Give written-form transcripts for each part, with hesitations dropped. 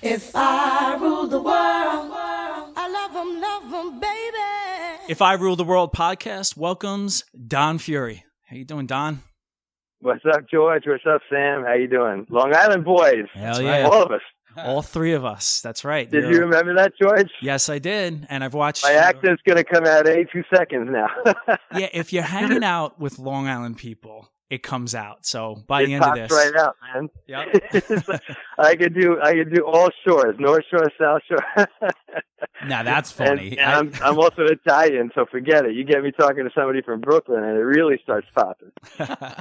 If I ruled the world, I love 'em, baby. If I Rule the World podcast welcomes Don Fury. How you doing, Don? What's up, George? What's up, Sam? How you doing? Long Island boys. Hell yeah. All of us. All three of us. That's right. Did you remember that, George? Yes, I did. And I've watched... My accent's going to come out any 2 seconds now. Yeah, if you're hanging out with Long Island people, it comes out. So by the end of this... It pops right out, man. Yep. I could do all shores, North Shore, South Shore. Now that's funny. And I'm also Italian, so forget it. You get me talking to somebody from Brooklyn, and it really starts popping.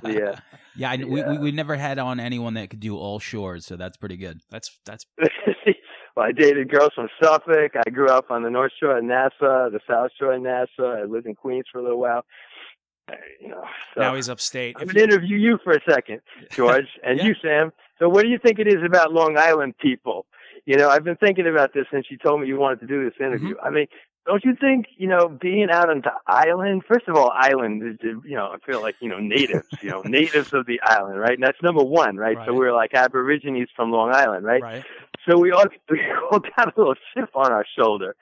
Yeah. Yeah, we never had on anyone that could do all shores, so that's pretty good. That's. Well, I dated girls from Suffolk. I grew up on the North Shore of Nassau, the South Shore of Nassau. I lived in Queens for a little while. So Now he's upstate. I'm going to interview you for a second, George, and Yeah. you, Sam. So what do you think it is about Long Island people? You know, I've been thinking about this since you told me you wanted to do this interview. Mm-hmm. I mean, don't you think, being out on the island, first of all, island is, I feel like, natives, natives of the island, right? And that's number one, right? So we're like Aborigines from Long Island, right? Right. So we all got a little chip on our shoulder,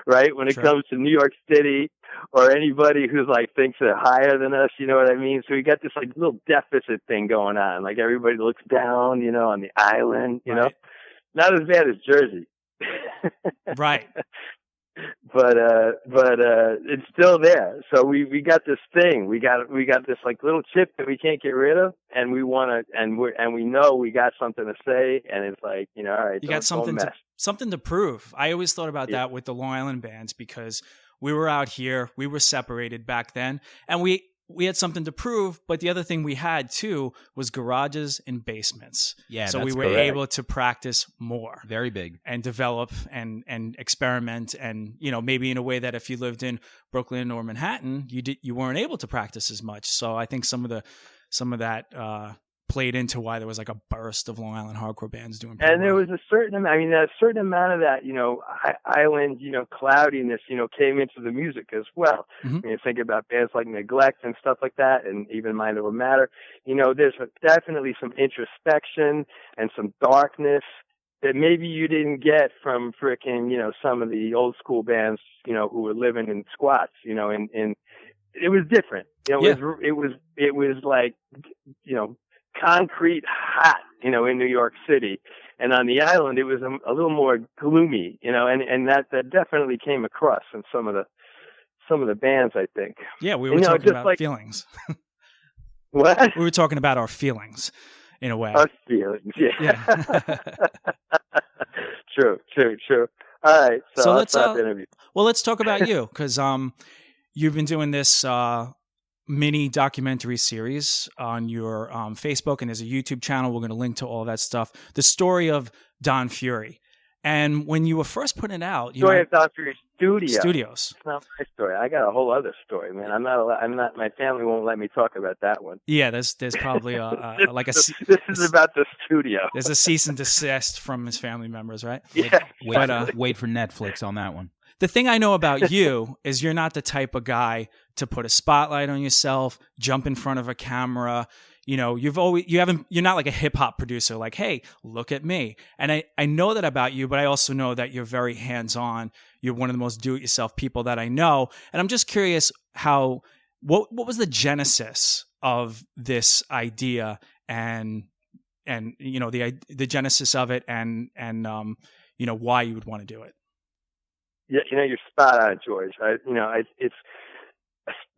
right? When it comes to New York City or anybody who's like thinks they're higher than us, you know what I mean? So we got this like little deficit thing going on. Like everybody looks down, on the island, you know? Not as bad as Jersey. Right. But it's still there. So we got this thing. We got this like little chip that we can't get rid of, and we want to, and we know we got something to say, and it's like, all right, you got something to prove. I always thought about that with the Long Island bands because we were out here, we were separated back then, and we had something to prove, but the other thing we had too was garages and basements. Yeah, so that's we were correct. able to practice more, Very big. and develop and experiment, and maybe in a way that if you lived in Brooklyn or Manhattan, you weren't able to practice as much. So I think some of that played into why there was like a burst of Long Island hardcore bands doing. And there was a certain amount of that, island, cloudiness, came into the music as well. Mm-hmm. When you think about bands like Neglect and stuff like that, and even Mind Over Matter, there's definitely some introspection and some darkness that maybe you didn't get from frickin', some of the old school bands, who were living in squats, and it was different. It was like, concrete hot, in New York City. And on the island, it was a little more gloomy, and that definitely came across in some of the bands, I think. Yeah, we were talking about feelings. What? We were talking about our feelings in a way. Our feelings, yeah. True. All right, so let's stop the interview. Well, let's talk about you, because you've been doing this mini documentary series on your Facebook, and there's a YouTube channel. We're going to link to all that stuff. The story of Don Fury. And when you were first putting it out, Story of Don Fury Studios. It's not my story. I got a whole other story, man. I'm not. My family won't let me talk about that one. Yeah, there's probably This is about the studio. There's a cease and desist from his family members, right? Yeah. Wait for Netflix on that one. The thing I know about you is you're not the type of guy to put a spotlight on yourself, jump in front of a camera. You're not like a hip hop producer, like, hey, look at me. And I know that about you, but I also know that you're very hands on. You're one of the most do it yourself people that I know. And I'm just curious what was the genesis of this idea and the genesis of it and why you would want to do it. Yeah, you're spot on, George. It's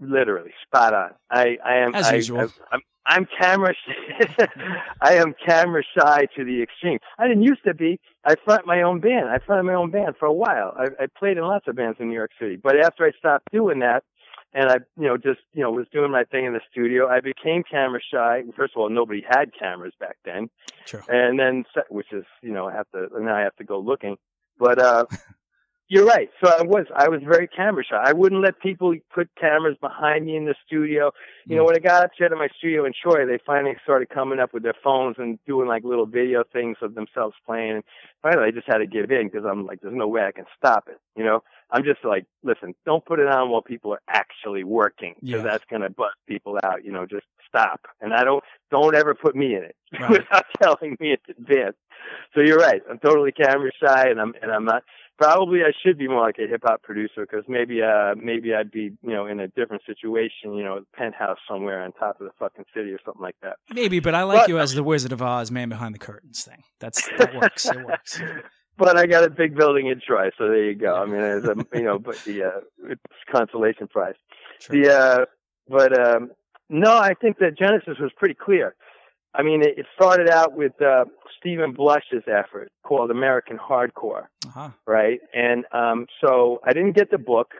literally spot on. I am as usual. I'm camera. I am camera shy to the extreme. I didn't used to be. I fronted my own band. I fronted my own band for a while. I played in lots of bands in New York City. But after I stopped doing that, and I, was doing my thing in the studio, I became camera shy. First of all, nobody had cameras back then. Sure. And then, which is, now I have to go looking. But you're right. So I was very camera shy. I wouldn't let people put cameras behind me in the studio. When I got upset at my studio in Troy, they finally started coming up with their phones and doing like little video things of themselves playing. And finally, I just had to give in because I'm like, there's no way I can stop it. I'm just like, listen, don't put it on while people are actually working, because that's going to bust people out. Just stop. And don't ever put me in it without telling me in advance. So you're right. I'm totally camera shy, and I'm not. Probably I should be more like a hip hop producer, because maybe I'd be in a different situation, a penthouse somewhere on top of the fucking city or something like that. Maybe, but I like you as the Wizard of Oz, man behind the curtains thing. That works. It works. But I got a big building in Troy, so there you go. I mean, there's but it's consolation prize. Sure. No, I think the genesis was pretty clear. I mean, it started out with Stephen Blush's effort called American Hardcore, right? And so I didn't get the book,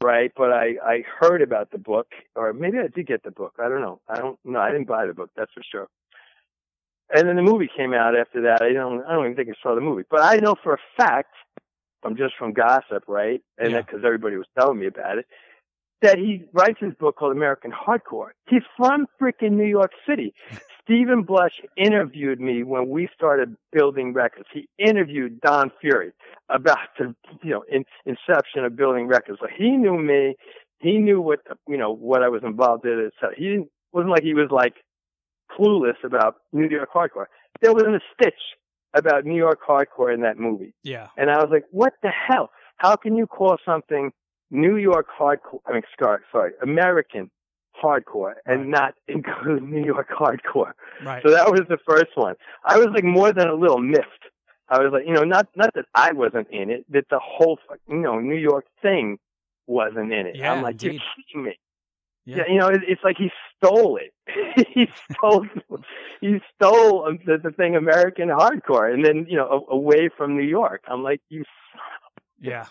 right? But I heard about the book, or maybe I did get the book. I don't know. I didn't buy the book, that's for sure. And then the movie came out after that. I don't even think I saw the movie. But I know for a fact, from gossip, right? And because everybody was telling me about it, that he writes his book called American Hardcore. He's from freaking New York City. Stephen Blush interviewed me when we started building records. He interviewed Don Fury about the, inception of building records. So he knew me. He knew what I was involved in. So he wasn't like he was like clueless about New York hardcore. There wasn't a stitch about New York hardcore in that movie. Yeah. And I was like, what the hell? How can you call something New York hardcore, American hardcore, and not include New York hardcore? Right. So that was the first one. I was like more than a little miffed. I was like, not that I wasn't in it, that the whole, New York thing wasn't in it. Yeah, I'm like, indeed. you're kidding me. Yeah, it's like he stole it. he stole the thing American hardcore, and then away from New York. I'm like, you. Yeah.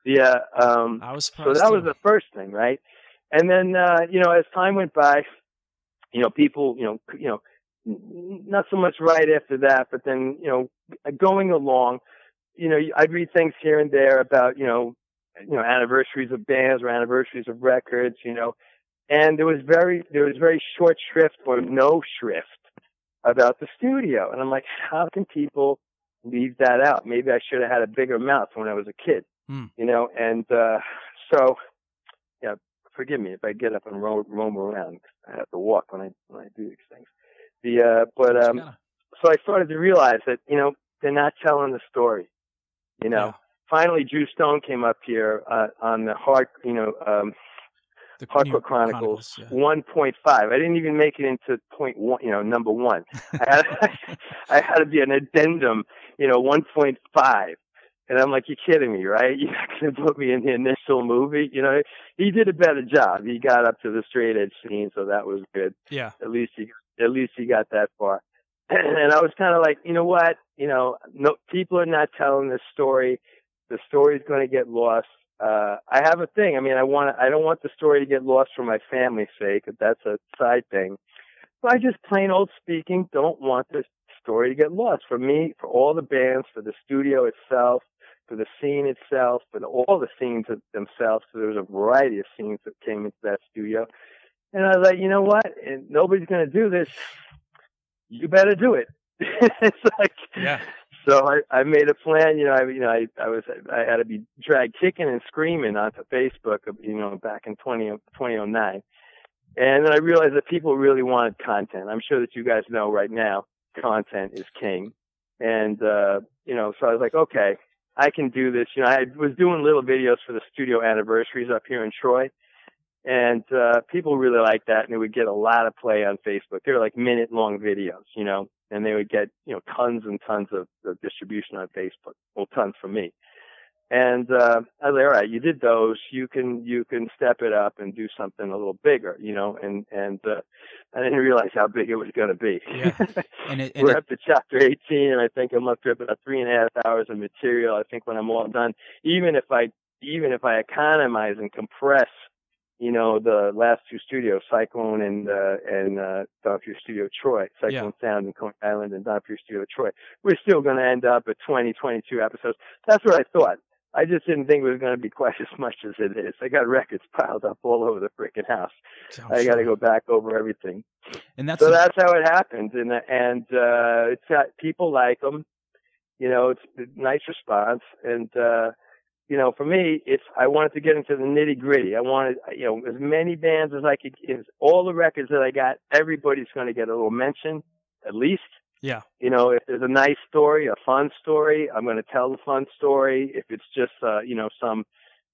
Yeah. I was surprised. So that was the first thing, right? And then as time went by, people, not so much right after that, but then going along, I'd read things here and there about anniversaries of bands or anniversaries of records, and there was very short shrift or no shrift about the studio. And I'm like, how can people leave that out? Maybe I should have had a bigger mouth when I was a kid, and so, yeah, forgive me if I get up and roam around. I have to walk when I do these things. So I started to realize that, they're not telling the story, Finally, Drew Stone came up here on the Hardcore Chronicles 1.5. I didn't even make it into point one, number one. I had to be an addendum, 1.5. And I'm like, you're kidding me, right? You're not going to put me in the initial movie? He did a better job. He got up to the straight edge scene, so that was good. Yeah. At least he got that far. And I was kind of like, you know what? No, people are not telling this story. The story's going to get lost. I have a thing. I mean, I don't want the story to get lost for my family's sake. That's a side thing. But I just plain old speaking don't want this story to get lost for me, for all the bands, for the studio itself, for the scene itself, for all the scenes themselves. So there was a variety of scenes that came into that studio. And I was like, you know what? And nobody's going to do this. You better do it. It's like, yeah. So I made a plan. I had to be dragged kicking and screaming onto Facebook, back in 2009. And then I realized that people really wanted content. I'm sure that you guys know right now, content is king. And, so I was like, okay, I can do this. I was doing little videos for the studio anniversaries up here in Troy. And, people really liked that, and they would get a lot of play on Facebook. They were like minute-long videos, and they would get, tons and tons of distribution on Facebook. Well, tons from me. And, I was like, all right, you did those. You can step it up and do something a little bigger, and I didn't realize how big it was going to be. Yeah. We're up to chapter 18, and I think I'm up to about 3.5 hours of material. I think when I'm all done, even if I economize and compress, the last two studios, Cyclone and Don Pure Studio Troy, Cyclone Sound in Coney Island and Don Pure Studio Troy, we're still going to end up at 20, 22 episodes. That's what I thought. I just didn't think it was going to be quite as much as it is. I got records piled up all over the freaking house. I got to go back over everything. And that's how it happened. And it's got, people like them. It's a nice response. And, for me, I wanted to get into the nitty gritty. I wanted, as many bands as I could. All the records that I got, everybody's going to get a little mention, at least. Yeah. If there's a nice story, a fun story, I'm going to tell the fun story. If it's just, some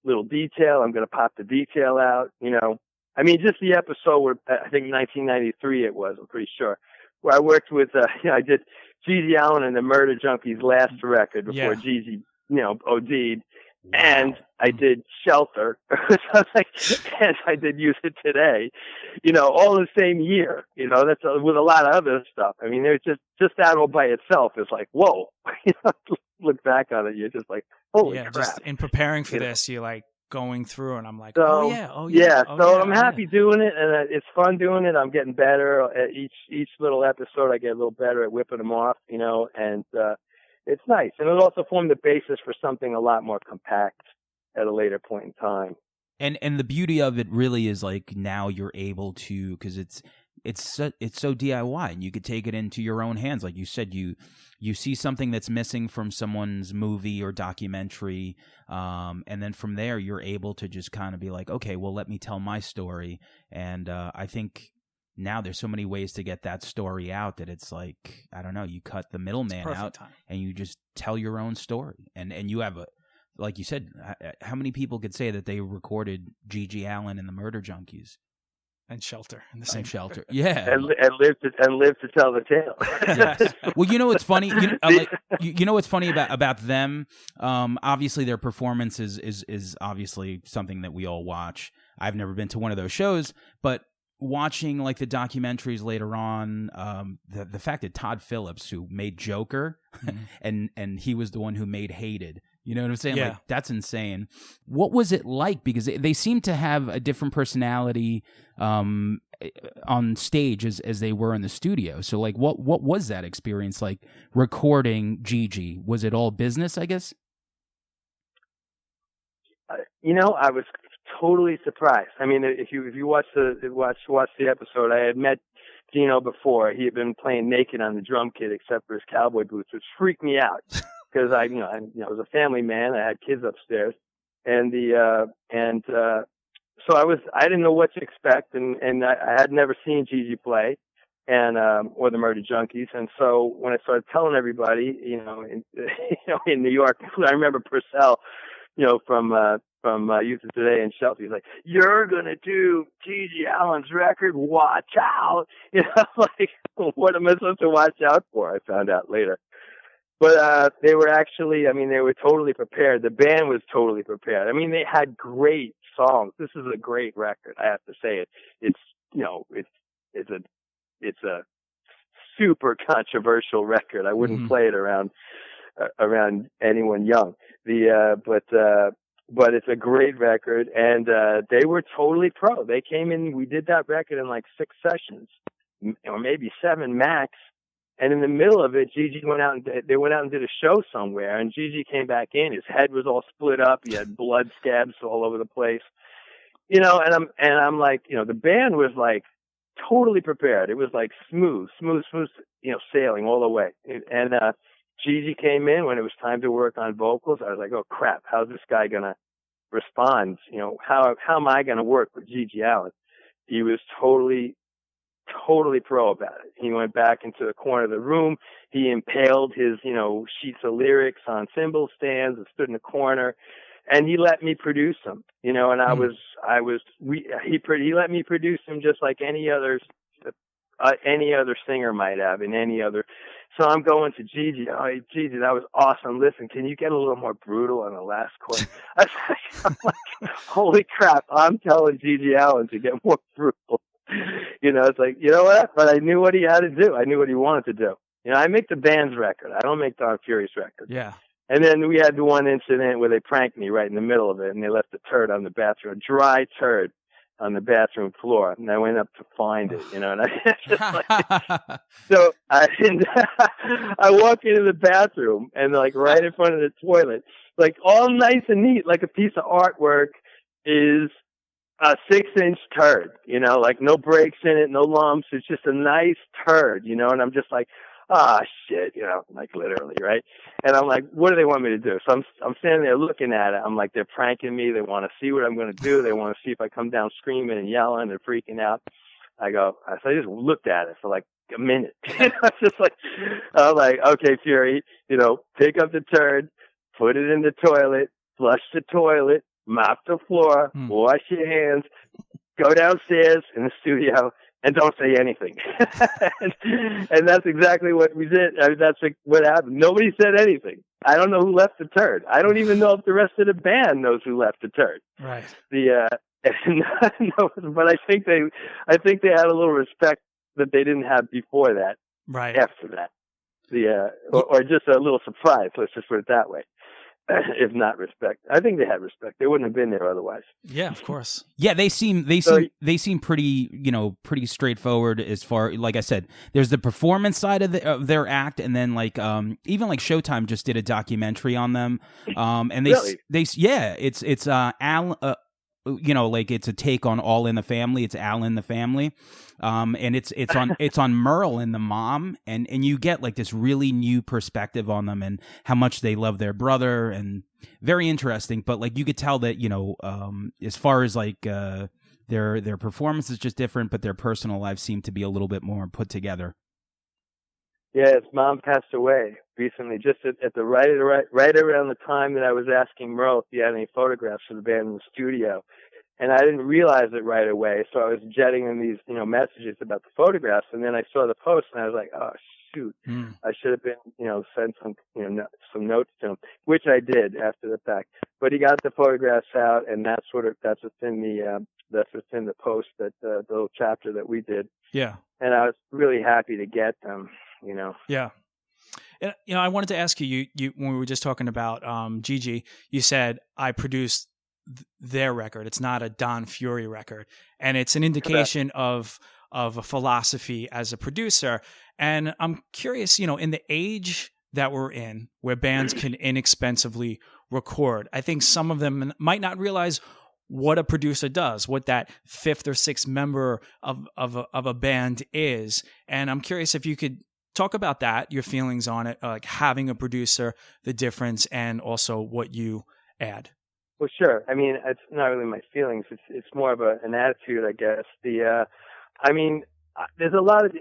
little detail, I'm going to pop the detail out. I mean, just the episode where I think 1993 it was. I'm pretty sure, where I worked with, I did GG Allin and the Murder Junkies' last record before GG, OD'd. Wow. And I did Shelter. And I did Use It Today, all the same year, that's with a lot of other stuff. I mean, there's just that all by itself is like, whoa, look back on it. You're just like, holy crap. Just in preparing for this, you're like going through and I'm like, so I'm happy doing it. And it's fun doing it. I'm getting better at each little episode. I get a little better at whipping them off, and, it's nice. And it also formed the basis for something a lot more compact at a later point in time. And the beauty of it really is like now you're able to, because it's so DIY and you could take it into your own hands. Like you said, you see something that's missing from someone's movie or documentary, and then from there you're able to just kind of be like, okay, well, let me tell my story. And I think now there's so many ways to get that story out that it's like, I don't know, you cut the middleman out and you just tell your own story. And you have like you said, how many people could say that they recorded GG Allin and the Murder Junkies? And Shelter in the same Shelter. Yeah. And live to tell the tale. Yes. Well, what's funny, what's funny about them? Obviously their performance is obviously something that we all watch. I've never been to one of those shows, but watching like the documentaries later on, the fact that Todd Phillips, who made Joker, and he was the one who made Hated, you know what I'm saying? Yeah. Like, that's insane. What was it like? Because they seem to have a different personality on stage as they were in the studio. So like, what was that experience like recording GG? Was it all business, I guess? I was totally surprised. I mean, if you watch the episode, I had met Gino before. He had been playing naked on the drum kit except for his cowboy boots, which freaked me out because I was a family man. I had kids upstairs, and so I didn't know what to expect, and I had never seen Gigi play, and or the Murder Junkies, and so when I started telling everybody, in New York, I remember Purcell, from Youth of Today and Shelter. He's like, "You're gonna do GG Allin's record? Watch out!" Like, what am I supposed to watch out for? I found out later. But they were they were totally prepared. The band was totally prepared. I mean, they had great songs. This is a great record. I have to say it. It's a super controversial record. I wouldn't play it around anyone young. But it's a great record, and they were totally pro. They came in, we did that record in like 6 sessions, or maybe 7 max, and in the middle of it, Gigi went out and did a show somewhere, and Gigi came back in. His head was all split up. He had blood scabs all over the place, and I'm like, the band was like totally prepared. It was like smooth, sailing all the way, and Gigi came in when it was time to work on vocals. I was like, oh crap, how's this guy gonna respond? How am I gonna work with GG Allin? He was totally pro about it. He went back into the corner of the room. He impaled his, sheets of lyrics on cymbal stands and stood in the corner, and he let me produce them, and he let me produce them just like any other singer might have in any other. So I'm going to Gigi. Oh, hey, Gigi, that was awesome. Listen, can you get a little more brutal on the last chord? I'm like, holy crap! I'm telling Gigi Allin to get more brutal. It's like, you know what? But I knew what he had to do. I knew what he wanted to do. I make the band's record. I don't make Don Fury's record. Yeah. And then we had the one incident where they pranked me right in the middle of it, and they left a turd on the bathroom, a dry turd on the bathroom floor, and I went up to find it, and I just like, so I walk into the bathroom, and like right in front of the toilet, like all nice and neat, like a piece of artwork, is a 6-inch turd, like no breaks in it, no lumps. It's just a nice turd, and I'm just like, ah, shit, like literally, right? And I'm like, what do they want me to do? So I'm standing there looking at it. I'm like, they're pranking me. They want to see what I'm going to do. They want to see if I come down screaming and yelling and freaking out. So I just looked at it for like a minute. I'm like, okay, Fury, pick up the turd, put it in the toilet, flush the toilet, mop the floor, wash your hands, go downstairs in the studio, and don't say anything. and that's exactly what we did. I mean, that's what happened. Nobody said anything. I don't know who left the turd. I don't even know if the rest of the band knows who left the turd. Right. No, but I think they had a little respect that they didn't have before that. Right. After that, or just a little surprise. Let's just put it that way. If not respect, I think they had respect. They wouldn't have been there otherwise. Yeah, of course. Yeah, they seem pretty, pretty straightforward as far, like I said, there's the performance side of their act, and then like even like Showtime just did a documentary on them, and it's Al. Like it's a take on All in the Family. It's Allin the Family, and it's on Merle and the mom, and you get like this really new perspective on them and how much they love their brother, and very interesting. But like you could tell that as far as like their performance is just different, but their personal lives seem to be a little bit more put together. Yeah, his mom passed away recently, just at the right around the time that I was asking Merle if he had any photographs of the band in the studio. And I didn't realize it right away, so I was jetting him these, messages about the photographs, and then I saw the post, and I was like, oh, shoot. I should have been, sent some, some notes to him, which I did after the fact. But he got the photographs out, and that's what's in the post, that the little chapter that we did. Yeah. And I was really happy to get them. Yeah. And, I wanted to ask you when we were just talking about GG, you said I produced their record. It's not a Don Fury record. And it's an indication of a philosophy as a producer. And I'm curious, in the age that we're in, where bands can inexpensively record, I think some of them might not realize what a producer does, what that fifth or sixth member of a band is. And I'm curious if you could talk about that, your feelings on it, like having a producer, the difference, and also what you add. Well, sure. I mean, it's not really my feelings. It's more of an attitude, I guess. There's a lot of,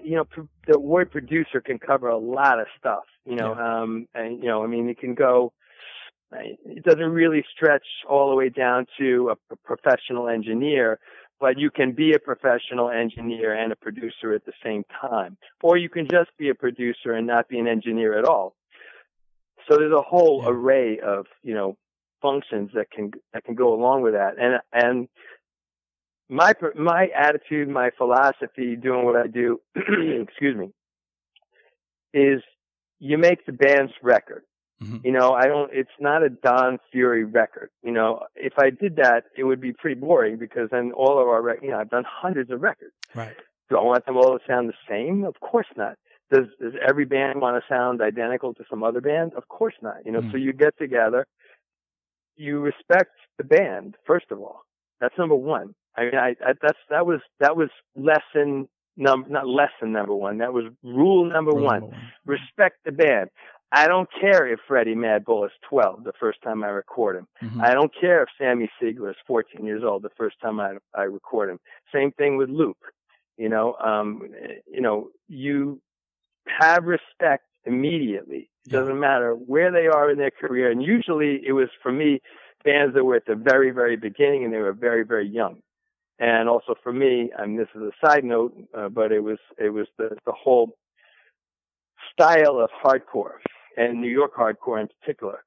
the word producer can cover a lot of stuff, and, it can go, it doesn't really stretch all the way down to a professional engineer, but you can be a professional engineer and a producer at the same time. Or you can just be a producer and not be an engineer at all. So there's a whole array of, functions that can go along with that. And my attitude, my philosophy doing what I do, excuse me, is you make the band's record. Mm-hmm. It's not a Don Fury record. If I did that, it would be pretty boring, because then all of our, I've done hundreds of records. Right. Do I want them all to sound the same? Of course not. Does every band want to sound identical to some other band? Of course not. So you get together, you respect the band, first of all. That's number one. I mean, that was lesson not lesson number one. That was rule number one. Respect the band. I don't care if Freddie Madball is 12 the first time I record him. Mm-hmm. I don't care if Sammy Siegler is 14 years old the first time I record him. Same thing with Loop. You have respect immediately. It doesn't matter where they are in their career. And usually it was, for me, bands that were at the very, very beginning and they were very, very young. And also for me, this is a side note, but it was the whole style of hardcore, and New York hardcore in particular.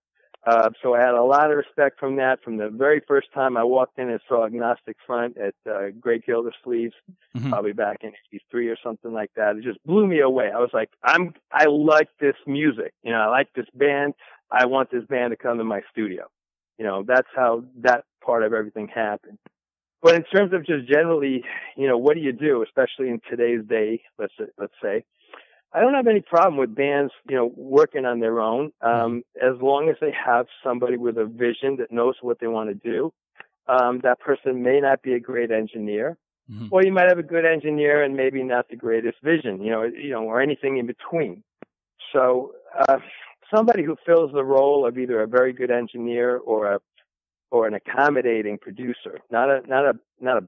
So I had a lot of respect from that from the very first time I walked in and saw Agnostic Front at Great Gildersleeves, probably back in '83 or something like that. It just blew me away. I was like, I like this music. I like this band. I want this band to come to my studio. That's how that part of everything happened. But in terms of just generally, what do you do, especially in today's day, let's say, I don't have any problem with bands, working on their own, as long as they have somebody with a vision that knows what they want to do. That person may not be a great engineer, or you might have a good engineer and maybe not the greatest vision, or anything in between. So somebody who fills the role of either a very good engineer or an accommodating producer, not a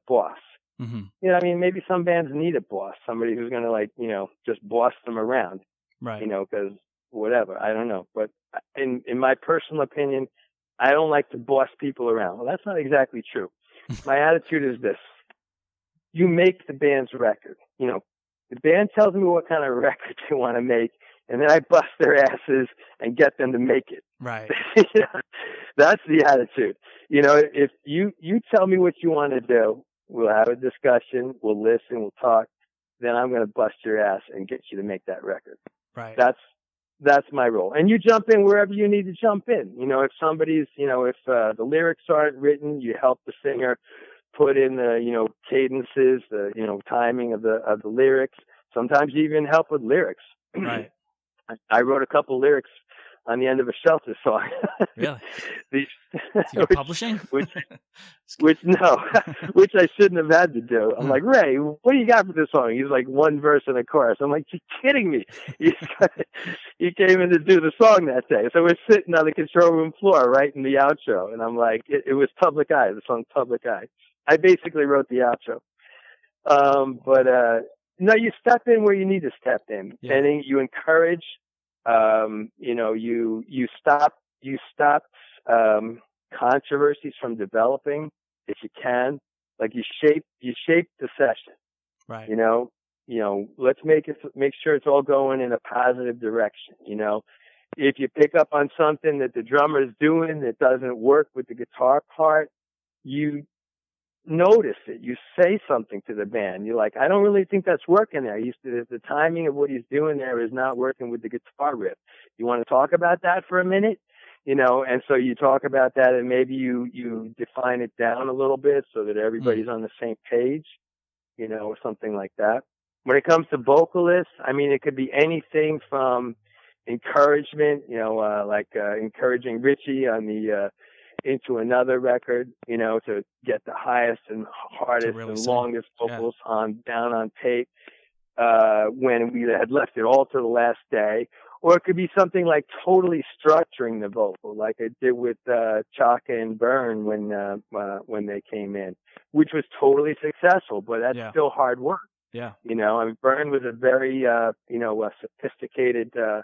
boss. Mm-hmm. You know, I mean, maybe some bands need a boss, somebody who's going to, like, you know, just boss them around, Right. you know, because whatever, I don't know. But in my personal opinion, I don't like to boss people around. Well, that's not exactly true. My attitude is this: you make the band's record. You know, the band tells me what kind of record they want to make, and then I bust their asses and get them to make it. Right. That's the attitude. You know, if you tell me what you want to do, we'll have a discussion, we'll listen, we'll talk, then I'm going to bust your ass and get you to make that record. Right. That's my role. And you jump in wherever you need to jump in. You know, if somebody's, you know, if the lyrics aren't written, you help the singer put in the, you know, cadences, the, you know, timing of the lyrics. Sometimes you even help with lyrics. Right. I wrote a couple lyrics on the end of a Shelter song. Really? So you're publishing? Which no, which I shouldn't have had to do. I'm like, Ray, what do you got for this song? He's like, one verse and a chorus. I'm like, you're kidding me. He came in to do the song that day. So we're sitting on the control room floor writing the outro. And I'm like, it was Public Eye, the song Public Eye. I basically wrote the outro. But no, you step in where you need to step in. Yeah. And then you encourage, you know, you stop controversies from developing if you can. Like you shape the session. Right. You know, let's make sure it's all going in a positive direction. You know, if you pick up on something that the drummer is doing that doesn't work with the guitar part, you notice it. You say something to the band. You're like, I don't really think that's working there. The timing of what he's doing there is not working with the guitar riff. You want to talk about that for a minute? You know, and so you talk about that, and maybe you define it down a little bit so that everybody's on the same page, you know, or something like that. When it comes to vocalists, I mean, it could be anything from encouragement, you know, like encouraging Richie on the Into Another record, you know, to get the highest and hardest really and sing. longest vocals down on tape when we had left it all to the last day. Or it could be something like totally structuring the vocal, like I did with Chaka and Byrne when they came in, which was totally successful, but that's still hard work. Yeah. You know, I mean, Byrne was a very, you know, sophisticated, you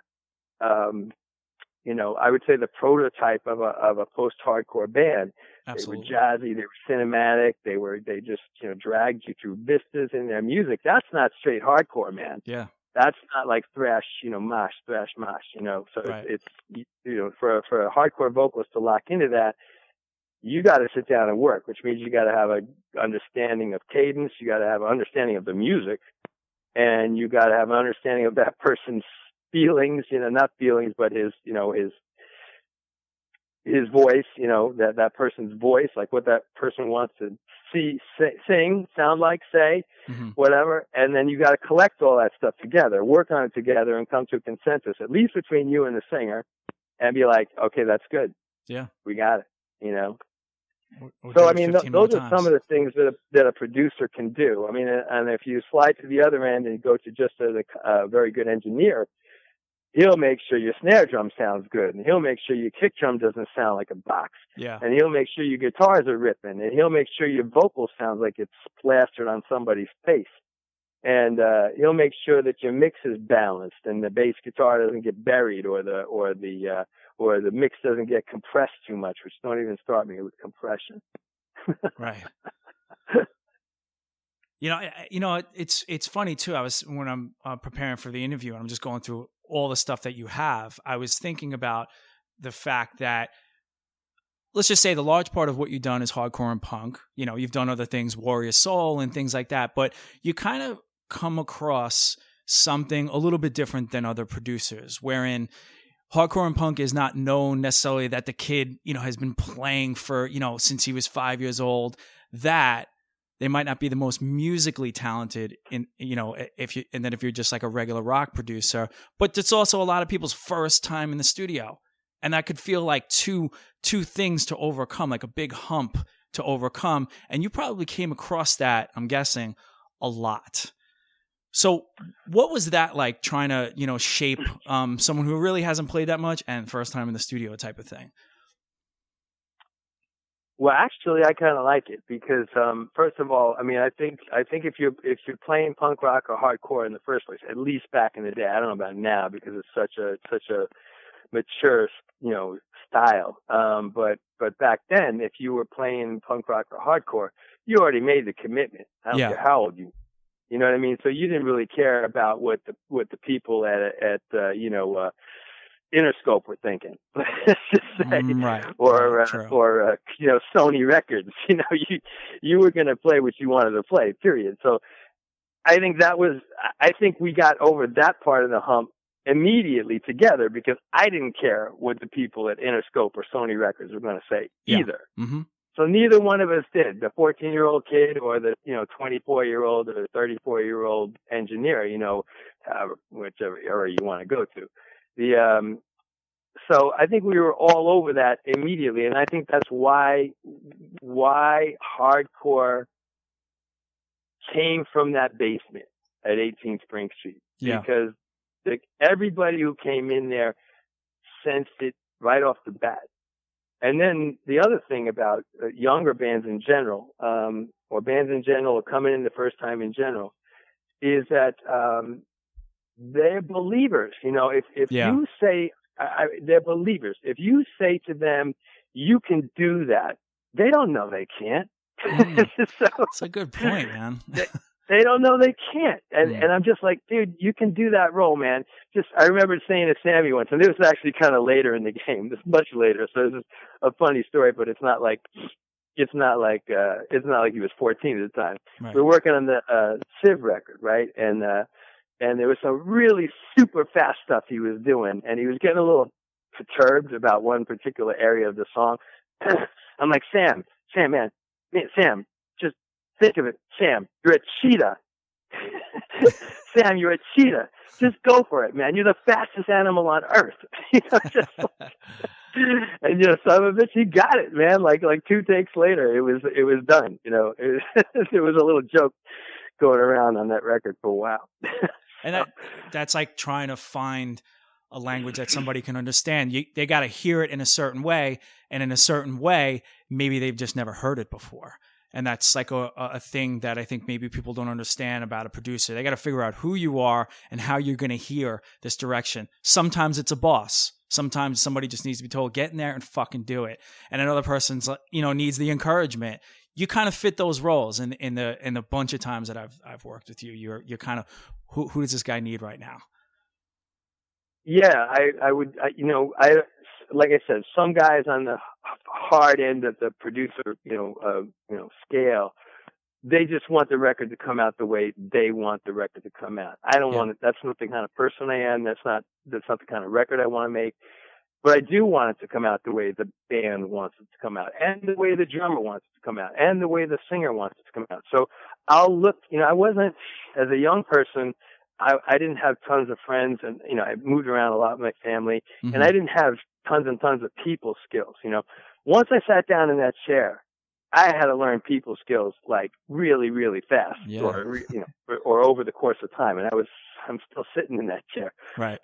know, I would say the prototype of a post-hardcore band. Absolutely. They were jazzy, they were cinematic, they just, you know, dragged you through vistas in their music. That's not straight hardcore, man. Yeah. That's not like thrash, you know, thrash mosh, you know. So Right. it's, you know, for a hardcore vocalist to lock into that, you got to sit down and work, which means you got to have an understanding of cadence, you got to have an understanding of the music, and you got to have an understanding of that person's feelings, you know, not feelings, but his, you know, his voice, you know, that person's voice, like what that person wants to sing, sound like, say, whatever. And then you got to collect all that stuff together, work on it together, and come to a consensus, at least between you and the singer, and be like, okay, that's good. Yeah. We got it, you know. We'll So, do I it mean, 15 those more are some of the things that a producer can do. I mean, and if you slide to the other end and go to just a very good engineer, he'll make sure your snare drum sounds good, and he'll make sure your kick drum doesn't sound like a box. Yeah. And he'll make sure your guitars are ripping, and he'll make sure your vocal sounds like it's plastered on somebody's face. And he'll make sure that your mix is balanced and the bass guitar doesn't get buried, or the mix doesn't get compressed too much, which don't even start me with compression. Right. You know, it's funny too. When I'm preparing for the interview and I'm just going through all the stuff that you have, I was thinking about the fact that, let's just say the large part of what you've done is hardcore and punk. You know, you've done other things, Warrior Soul and things like that, but you kind of come across something a little bit different than other producers, wherein hardcore and punk is not known necessarily that the kid, you know, has been playing for, you know, since he was 5 years old, that they might not be the most musically talented in, you know, if you're just like a regular rock producer, but it's also a lot of people's first time in the studio. And that could feel like two things to overcome, like a big hump to overcome. And you probably came across that, I'm guessing, a lot. So what was that like, trying to, shape someone who really hasn't played that much and first time in the studio type of thing? Well, actually, I kind of like it because, first of all, I mean, I think if you're playing punk rock or hardcore in the first place, at least back in the day, I don't know about now because it's such a mature, style. But back then, if you were playing punk rock or hardcore, you already made the commitment. I don't care how old you. You know what I mean? So you didn't really care about what the people at Interscope were thinking, let's just say, right. or Sony Records. You were going to play what you wanted to play. Period. So I think we got over that part of the hump immediately together because I didn't care what the people at Interscope or Sony Records were going to say either. Mm-hmm. So neither one of us did. The 14-year-old kid or the 24-year-old or the 34-year-old engineer. Whichever area you want to go to. So I think we were all over that immediately, and I think that's why hardcore came from that basement at 18 Spring Street. Yeah. Because everybody who came in there sensed it right off the bat. And then the other thing about younger bands in general, or bands in general, or coming in the first time in general, is that they're believers. If you say they're believers, if you say to them, "You can do that," they don't know they can't. That's a good point, man. They don't know they can't. And I'm just like, dude, you can do that role, man. I remember saying to Sammy once, and this was actually kind of later in the game, this much later. So this is a funny story, but it's not like he was 14 at the time. Right. We were working on the Civ record, right? And there was some really super fast stuff he was doing, and he was getting a little perturbed about one particular area of the song. I'm like, Sam, man, Sam, just think of it. Sam, you're a cheetah. Sam, you're a cheetah. Just go for it, man. You're the fastest animal on earth. And some of it, he got it, man. Like 2 takes later, it was done. There was a little joke going around on that record for a while. And that's like trying to find a language that somebody can understand. They got to hear it in a certain way, and in a certain way, maybe they've just never heard it before. And that's like a thing that I think maybe people don't understand about a producer. They got to figure out who you are and how you're going to hear this direction. Sometimes it's a boss. Sometimes somebody just needs to be told, get in there and fucking do it. And another person's, needs the encouragement. You kind of fit those roles in the bunch of times that I've worked with you. You're kind of, who does this guy need right now? Yeah, I would, like I said, some guys on the hard end of the producer, scale, they just want the record to come out the way they want the record to come out. I don't want it. That's not the kind of person I am. That's not the kind of record I want to make. But I do want it to come out the way the band wants it to come out, and the way the drummer wants it to come out, and the way the singer wants it to come out. So I'll look, I wasn't, as a young person, I didn't have tons of friends, and, I moved around a lot with my family, and I didn't have tons and tons of people skills. Once I sat down in that chair, I had to learn people skills like really, really fast, or over the course of time. And I'm still sitting in that chair. Right.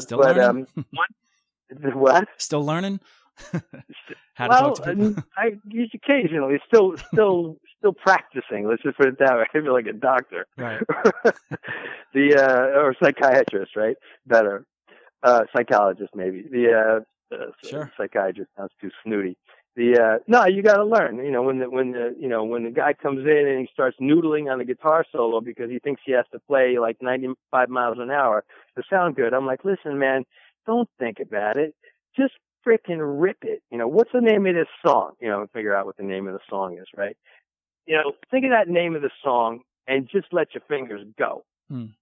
Still learning? What? Still learning? How to talk to people? I occasionally still practicing. Let's just put it that way. I feel like a doctor, right? Or psychiatrist, right? Better, psychologist maybe. Sure. Psychiatrist sounds too snooty. No, you got to learn. When the guy comes in and he starts noodling on the guitar solo because he thinks he has to play like 95 miles an hour to sound good, I'm like, listen, man, don't think about it. Just freaking rip it. What's the name of this song? Figure out what the name of the song is, right? Think of that name of the song and just let your fingers go. And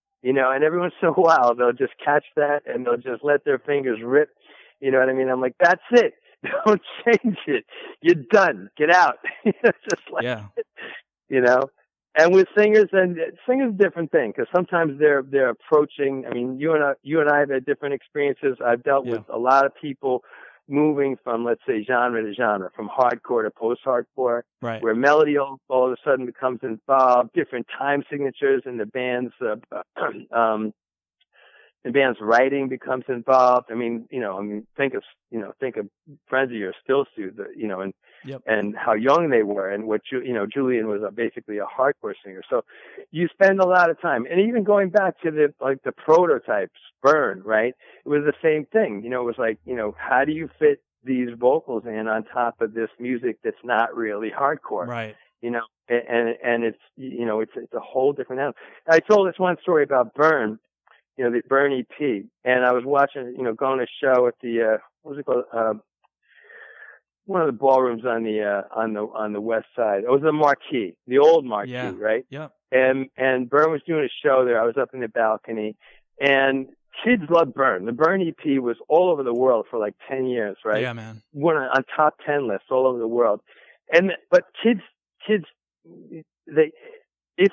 every once in a while they'll just catch that and they'll just let their fingers rip. You know what I mean? I'm like, that's it. Don't change it. You're done. Get out. Just like, And with singers, singers, different thing, because sometimes they're approaching. I mean, you and I have had different experiences. I've dealt with a lot of people moving from, let's say, genre to genre, from hardcore to post-hardcore, Right. where melody all of a sudden becomes involved, different time signatures in the band's writing becomes involved. I mean, think of friends of yours, Still Sue, and Yep. and how young they were, and what Julian was basically a hardcore singer. So you spend a lot of time, and even going back to the prototypes, Burn, right? It was the same thing. It was like, how do you fit these vocals in on top of this music that's not really hardcore? Right. And it's it's a whole different animal. I told this one story about Burn. The Burn EP, and I was watching, going to a show at the what was it called? One of the ballrooms on the west side. It was the Marquee, the old Marquee, Yeah. right? Yep. And Burn was doing a show there. I was up in the balcony, and kids loved Burn. The Burn EP was all over the world for like 10 years, right? Yeah, man. One on top 10 lists all over the world. But kids, if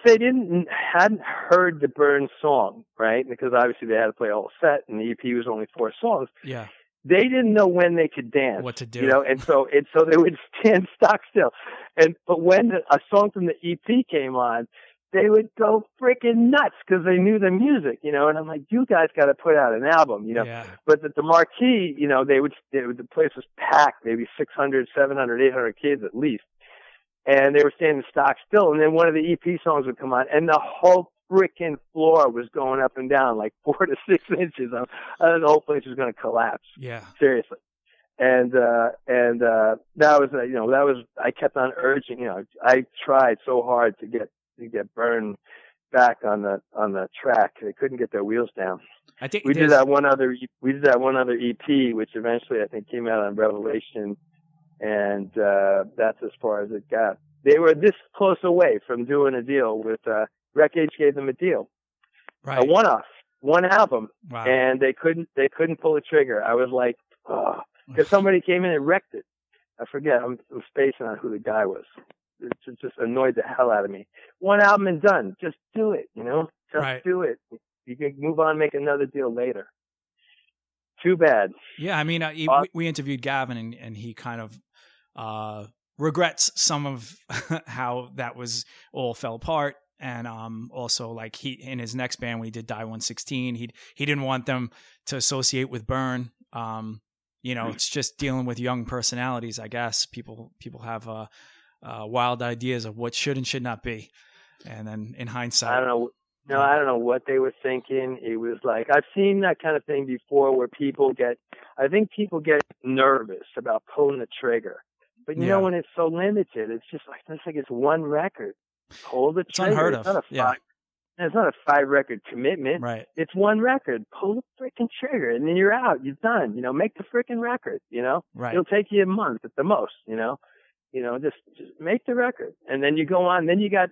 they hadn't heard the Burn song, right? Because obviously they had to play a whole set, and the EP was only 4 songs. Yeah. They didn't know when they could dance, What to do. and so they would stand stock still. But when a song from the EP came on, they would go freaking nuts because they knew the music, And I'm like, you guys got to put out an album, Yeah. But the Marquee, the place was packed, maybe 600, 700, 800 kids at least. And they were standing stock still. And then one of the EP songs would come on, and the whole freaking floor was going up and down like 4 to 6 inches. The whole place was going to collapse. Yeah. Seriously. And that was, I kept on urging, I tried so hard to get Burn back on the track. They couldn't get their wheels down. I think we did that one other EP, which eventually I think came out on Revelation. And that's as far as it got. They were this close away from doing a deal with Wreckage gave them a deal, Right. a one album, Wow. and they couldn't pull the trigger. I was like, oh, because somebody came in and wrecked it. I forget. I'm spacing on who the guy was. It just annoyed the hell out of me. One album and done. Just do it. Just Right. do it. You can move on, and make another deal later. Too bad. Yeah, I mean, we interviewed Gavin, and he kind of regrets some of how that was all fell apart. And also, like, he in his next band, when he did Die 116, he didn't want them to associate with Burn. It's just dealing with young personalities, I guess. People have wild ideas of what should and should not be, and then in hindsight, I don't know. No, I don't know what they were thinking. It was like, I've seen that kind of thing before, where people get nervous about pulling the trigger. But when it's so limited, it's just like, it's one record. Pull the trigger. It's unheard of. It's not a 5-record commitment. Right. It's one record. Pull the freaking trigger, and then you're out. You're done. Make the freaking record. Right. It'll take you a month at the most. Just make the record, and then you go on. Then you got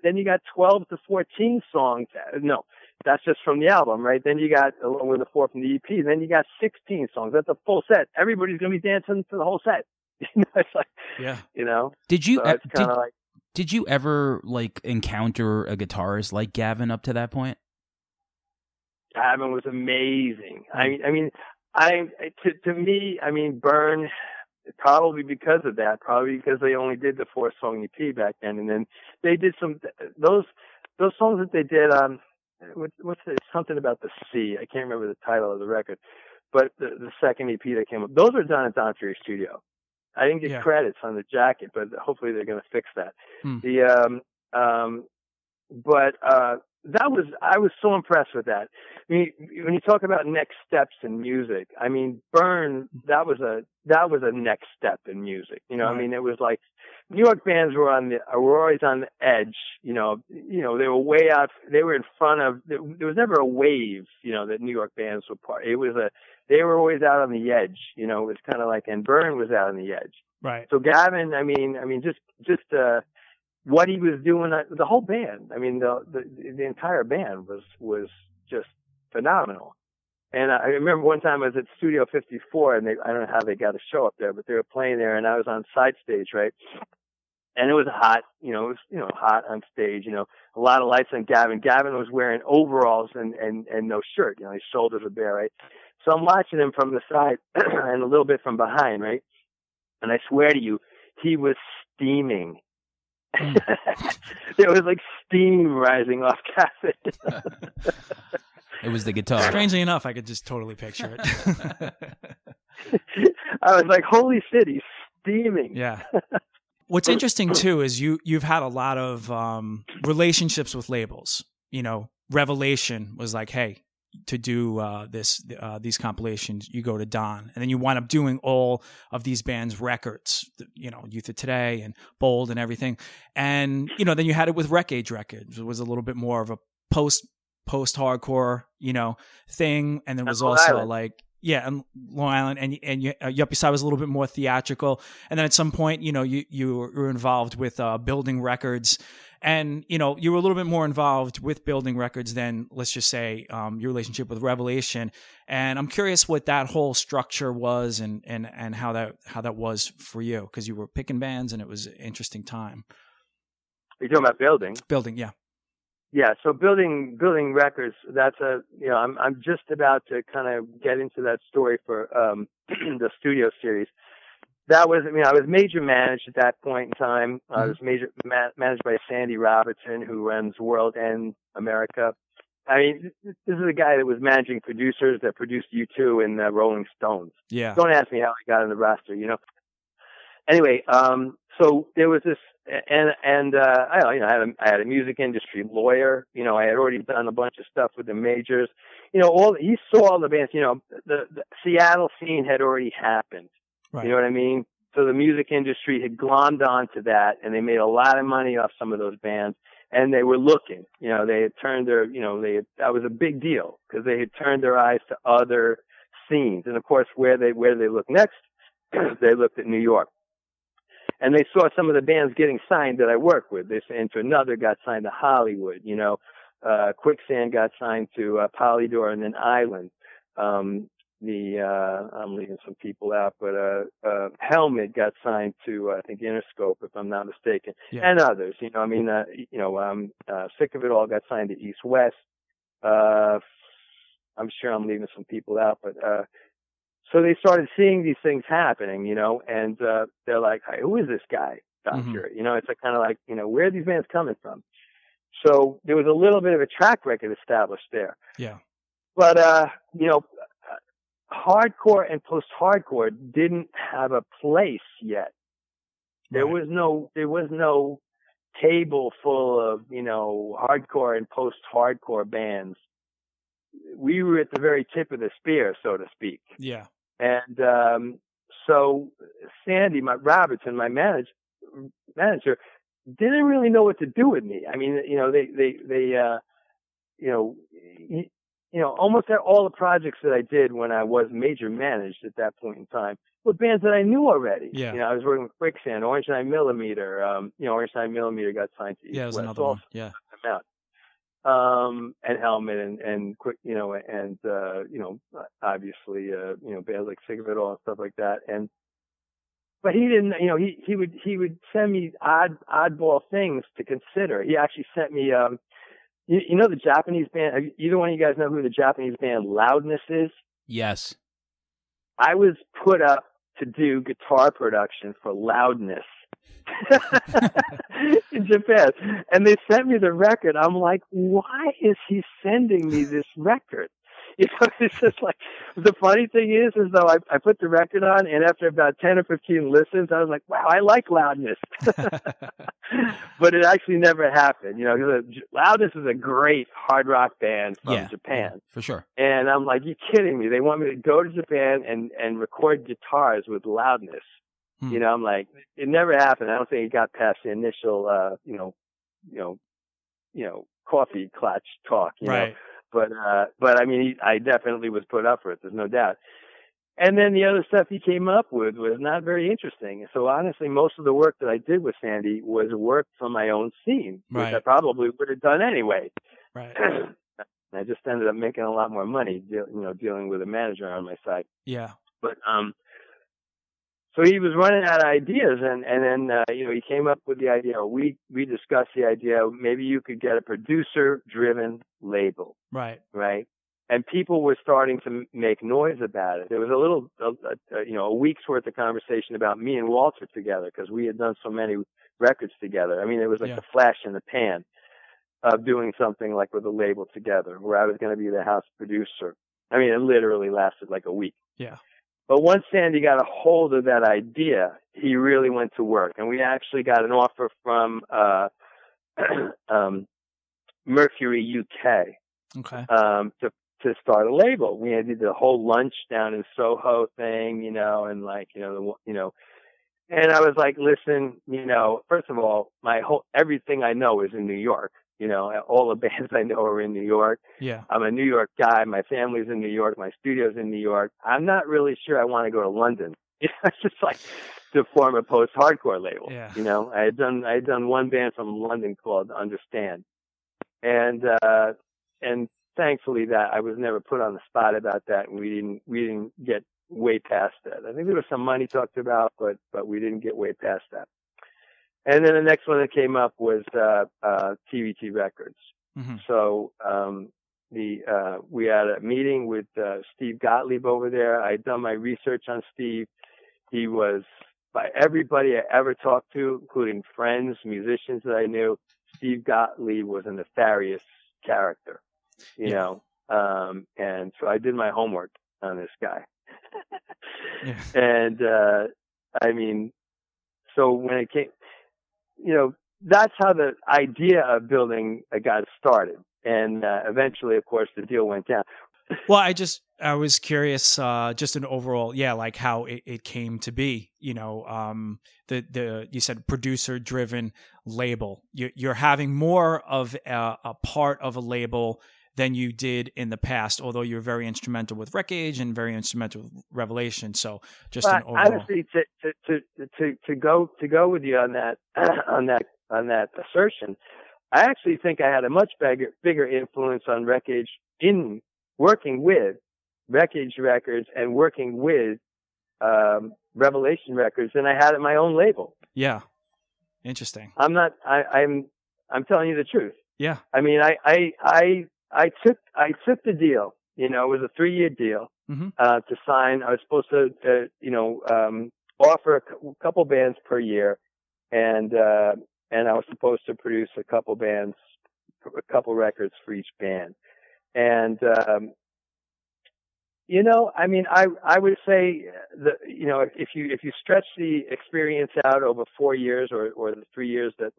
12 to 14 songs. No, that's just from the album, right? Then you got, along with the 4 from the EP. Then you got 16 songs. That's a full set. Everybody's gonna be dancing to the whole set. It's like, yeah. Did you? So it's kind of like. Did you ever encounter a guitarist like Gavin up to that point? Gavin was amazing. To me, Burn, probably because of that, probably because they only did the 4-song EP back then, and then they did those songs that they did on something about the sea. I can't remember the title of the record, but the second EP that came up, those were done at Don Fury Studio. I didn't get credits on the jacket, but hopefully they're going to fix that. I was so impressed with that. I mean, when you talk about next steps in music, Burn, that was a next step in music. Right. It was like New York bands were always on the edge. They were way out. They were in front of. There was never a wave. That New York bands were part. They were always out on the edge. It was kind of like, and Burn was out on the edge. Right. So Gavin, just what he was doing, the whole band. The entire band was just phenomenal. And I remember one time I was at Studio 54, and I don't know how they got a show up there, but they were playing there, and I was on side stage, right? And it was hot, hot on stage, a lot of lights on Gavin. Gavin was wearing overalls and no shirt, his shoulders were bare, right? So I'm watching him from the side and a little bit from behind, right? And I swear to you, he was steaming. There was like steam rising off cassette. It was the guitar. Strangely enough, I could just totally picture it. I was like, holy shit, he's steaming. Yeah. What's interesting too is you've had a lot of relationships with labels. You know, Revelation was like, hey, to do these compilations, you go to Don, and then you wind up doing all of these bands' records. You know, Youth of Today and Bold and everything, and you know, then you had it with Wreck Age Records. It was a little bit more of a post-hardcore, you know, thing, and there was also like. Yeah, and Long Island, and Yuppie Side was a little bit more theatrical. And then at some point, you know, you were involved with Building Records, and you know, you were a little bit more involved with Building Records than, let's just say, your relationship with Revelation. And I'm curious what that whole structure was, and how that was for you, because you were picking bands, and it was an interesting time. You're talking about Building? Building, yeah. Yeah, so building records. That's I'm just about to kind of get into that story for the studio series. That was, I was major managed at that point in time. I was managed by Sandy Robertson, who runs World and America. I mean, this is a guy that was managing producers that produced U2 and Rolling Stones. Yeah. Don't ask me how I got on the roster, you know. Anyway, so there was this. I had a music industry lawyer. You know, I had already done a bunch of stuff with the majors. You know, he saw all the bands. You know, the Seattle scene had already happened. Right. You know what I mean? So the music industry had glommed onto that, and they made a lot of money off some of those bands. And they were looking. You know, they had turned their. You know, that was a big deal because they had turned their eyes to other scenes. And of course, where they looked next, they looked at New York. And they saw some of the bands getting signed that I work with. This Into Another got signed to Hollywood, you know. Quicksand got signed to Polydor and then Island. I'm leaving some people out, but Helmet got signed to I think Interscope, if I'm not mistaken, and others. You know, Sick of It All got signed to East West. I'm sure I'm leaving some people out, but so they started seeing these things happening, you know, and they're like, hey, who is this guy, Doctor? You know, it's like kind of like, you know, where are these bands coming from? So there was a little bit of a track record established there. Yeah. But, you know, hardcore and post-hardcore didn't have a place yet. There was no table full of, you know, hardcore and post-hardcore bands. We were at the very tip of the spear, so to speak. Yeah. And so Sandy, my manager, didn't really know what to do with me. I mean, you know, almost all the projects that I did when I was major managed at that point in time were bands that I knew already. Yeah. You know, I was working with Quicksand, Orange 9mm. You know, Orange 9mm got signed to East West. Another one. Yeah. And Helmet and Quick, you know, and, you know, obviously, you know, bands like Sick of It All and stuff like that. But he didn't, you know, he would send me oddball things to consider. He actually sent me, you know, the Japanese band, either one of you guys know who the Japanese band Loudness is? Yes. I was put up to do guitar production for Loudness. In Japan, and they sent me the record. I'm like, why is he sending me this record? You know, it's just like, the funny thing is though I put the record on, and after about 10 or 15 listens, I was like, wow, I like Loudness. But it actually never happened. You know, Loudness is a great hard rock band from Japan. For sure. And I'm like, you kidding me? They want me to go to Japan and record guitars with Loudness. You know, I'm like, it never happened. I don't think it got past the initial, coffee clutch talk, you know. But I mean, I definitely was put up for it. There's no doubt. And then the other stuff he came up with was not very interesting. So honestly, most of the work that I did with Sandy was work from my own scene, which I probably would have done anyway. Right. I just ended up making a lot more money, dealing with a manager on my side. Yeah. But, so he was running out of ideas, and then he came up with the idea. We discussed the idea. Maybe you could get a producer-driven label, right? and people were starting to make noise about it. There was a week's worth of conversation about me and Walter together because we had done so many records together. I mean, it was like a flash in the pan of doing something like with a label together where I was going to be the house producer. I mean, it literally lasted like a week. Yeah. But once Sandy got a hold of that idea, he really went to work. And we actually got an offer from Mercury UK to start a label. We did the whole lunch down in Soho thing, and and I was like, listen, first of all, everything I know is in New York. All the bands I know are in New York. Yeah. I'm a New York guy. My family's in New York. My studio's in New York. I'm not really sure I want to go to London. It's just like to form a post-hardcore label. Yeah. I had done one band from London called Understand. And thankfully that I was never put on the spot about that. And we didn't get way past that. I think there was some money talked about, but we didn't get way past that. And then the next one that came up was TVT Records. Mm-hmm. So we had a meeting with Steve Gottlieb over there. I had done my research on Steve. He was, by everybody I ever talked to, including friends, musicians that I knew, Steve Gottlieb was a nefarious character, you know. And so I did my homework on this guy. Yeah. And I mean, so when it came, that's how the idea of building got started. And eventually, of course, the deal went down. Well, I was curious, just an overall, like how it came to be, you said producer driven label. You're having more of a part of a label than you did in the past, although you're very instrumental with Wreckage and very instrumental with Revelation. So just an overall. Honestly, to go with you on that assertion, I actually think I had a much bigger influence on Wreckage in working with Wreckage Records and working with Revelation Records than I had at my own label. Yeah, interesting. I'm telling you the truth. Yeah. I mean, I took the deal. It was a 3-year deal to sign. I was supposed to, offer a couple bands per year, and I was supposed to produce a couple records for each band. And I mean, I would say that if you stretch the experience out over 4 years or the 3 years that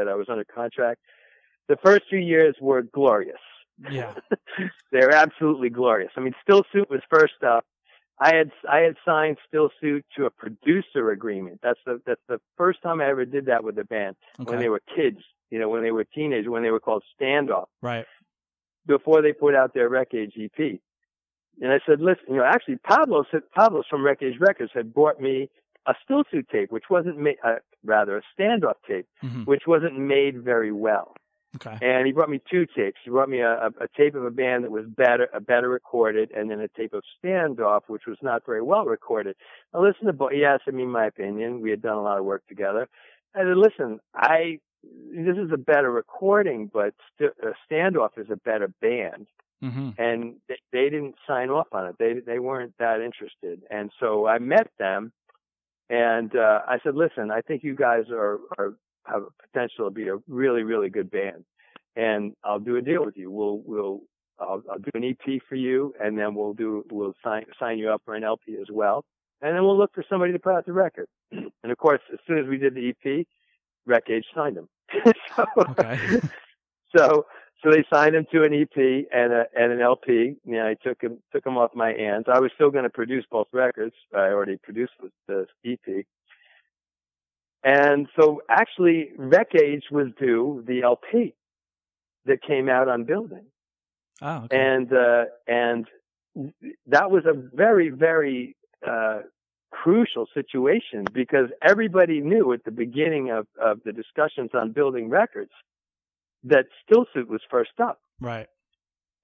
I was under contract, the first 3 years were glorious. Yeah. They're absolutely glorious. I mean, Still Suit was first up. I had signed Still Suit to a producer agreement. That's the first time I ever did that with the band. Okay. When they were kids, when they were teenagers, when they were called Standoff. Right. Before they put out their Wreckage EP. And I said, listen, actually Pablo's from Wreckage Records had bought me a Still Suit tape, which wasn't made, rather a Standoff tape, which wasn't made very well. Okay. And he brought me 2 tapes. He brought me a tape of a band that was better recorded, and then a tape of Standoff, which was not very well recorded. Now listen to he asked me my opinion. We had done a lot of work together. I said, listen, this is a better recording, but Standoff is a better band. Mm-hmm. And they didn't sign off on it. They weren't that interested. And so I met them, and I said, listen, I think you guys have a potential to be a really, really good band, and I'll do a deal with you. I'll do an EP for you, and then we'll sign you up for an LP as well, and then we'll look for somebody to put out the record. And of course, as soon as we did the EP, Wreckage signed them. So they signed him to an EP and an LP. I took him off my hands. I was still going to produce both records. I already produced the EP. And so actually Wreckage was due the LP that came out on Building. Oh, okay. And that was a very, very, crucial situation because everybody knew at the beginning of the discussions on Building Records that Still Suit was first up. Right.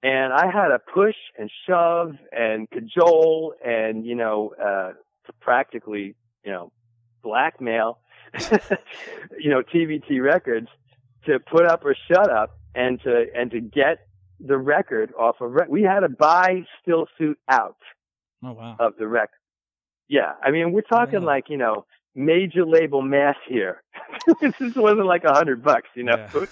And I had to push and shove and cajole and, practically, blackmail, TVT Records to put up or shut up and to get the record off of. We had to buy Still Suit out Oh wow. of the record. Yeah, I mean, we're talking like, you know, major label math here. This wasn't like $100, you know. Yeah.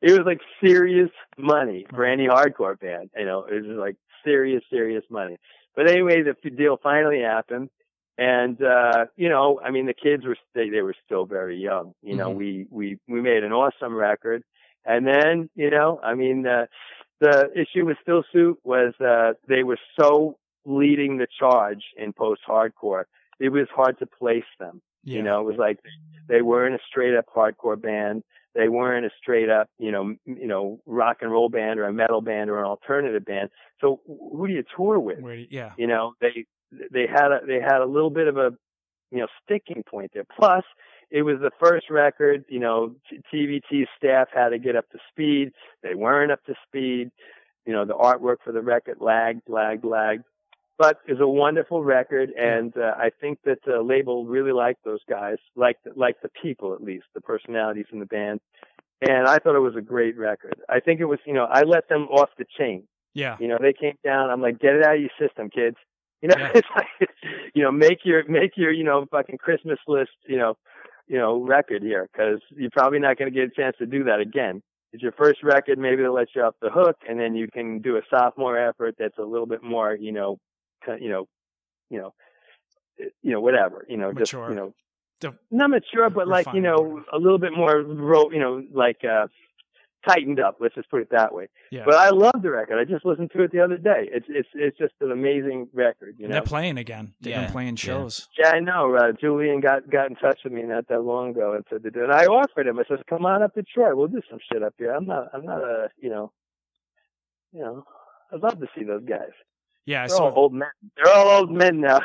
It was like serious money for any hardcore band. You know, it was like serious money. But anyway, the deal finally happened, and you know, I mean, the kids were they were still very young. You know, we made an awesome record, and then, you know, I mean, the issue with Still Suit was they were so leading the charge in post-hardcore. It was hard to place them. Yeah. You know, it was like they weren't a straight up hardcore band. They weren't a straight up, you know, rock and roll band or a metal band or an alternative band. So who do you tour with? Yeah. You know, they had a little bit of a, you know, sticking point there. Plus, it was the first record. You know, TVT staff had to get up to speed. They weren't up to speed. You know, the artwork for the record lagged. But it's a wonderful record, and I think that the label really liked those guys, like the people, at least the personalities in the band. And I thought it was a great record. I think it was, you know, I let them off the chain. Yeah. You know, they came down. I'm like, get it out of your system, kids. You know, it's like, you know, make your, you know, fucking Christmas list, you know, record here, because you're probably not going to get a chance to do that again. It's your first record. Maybe they'll let you off the hook, and then you can do a sophomore effort that's a little bit more, whatever, you know, just, Mature. you know, not mature, but like, you know, a little bit more, you know, like, tightened up. Let's just put it that way. Yeah. But I love the record. I just listened to it the other day. It's just an amazing record. You know, they're playing again. They've been playing shows. Yeah, I know. Julian got in touch with me not that long ago and said to do it. And I offered him. I said, "Come on up to Troy. We'll do some shit up here. I'm not a, you know, I'd love to see those guys." Yeah, They're all old men. They're all old men now.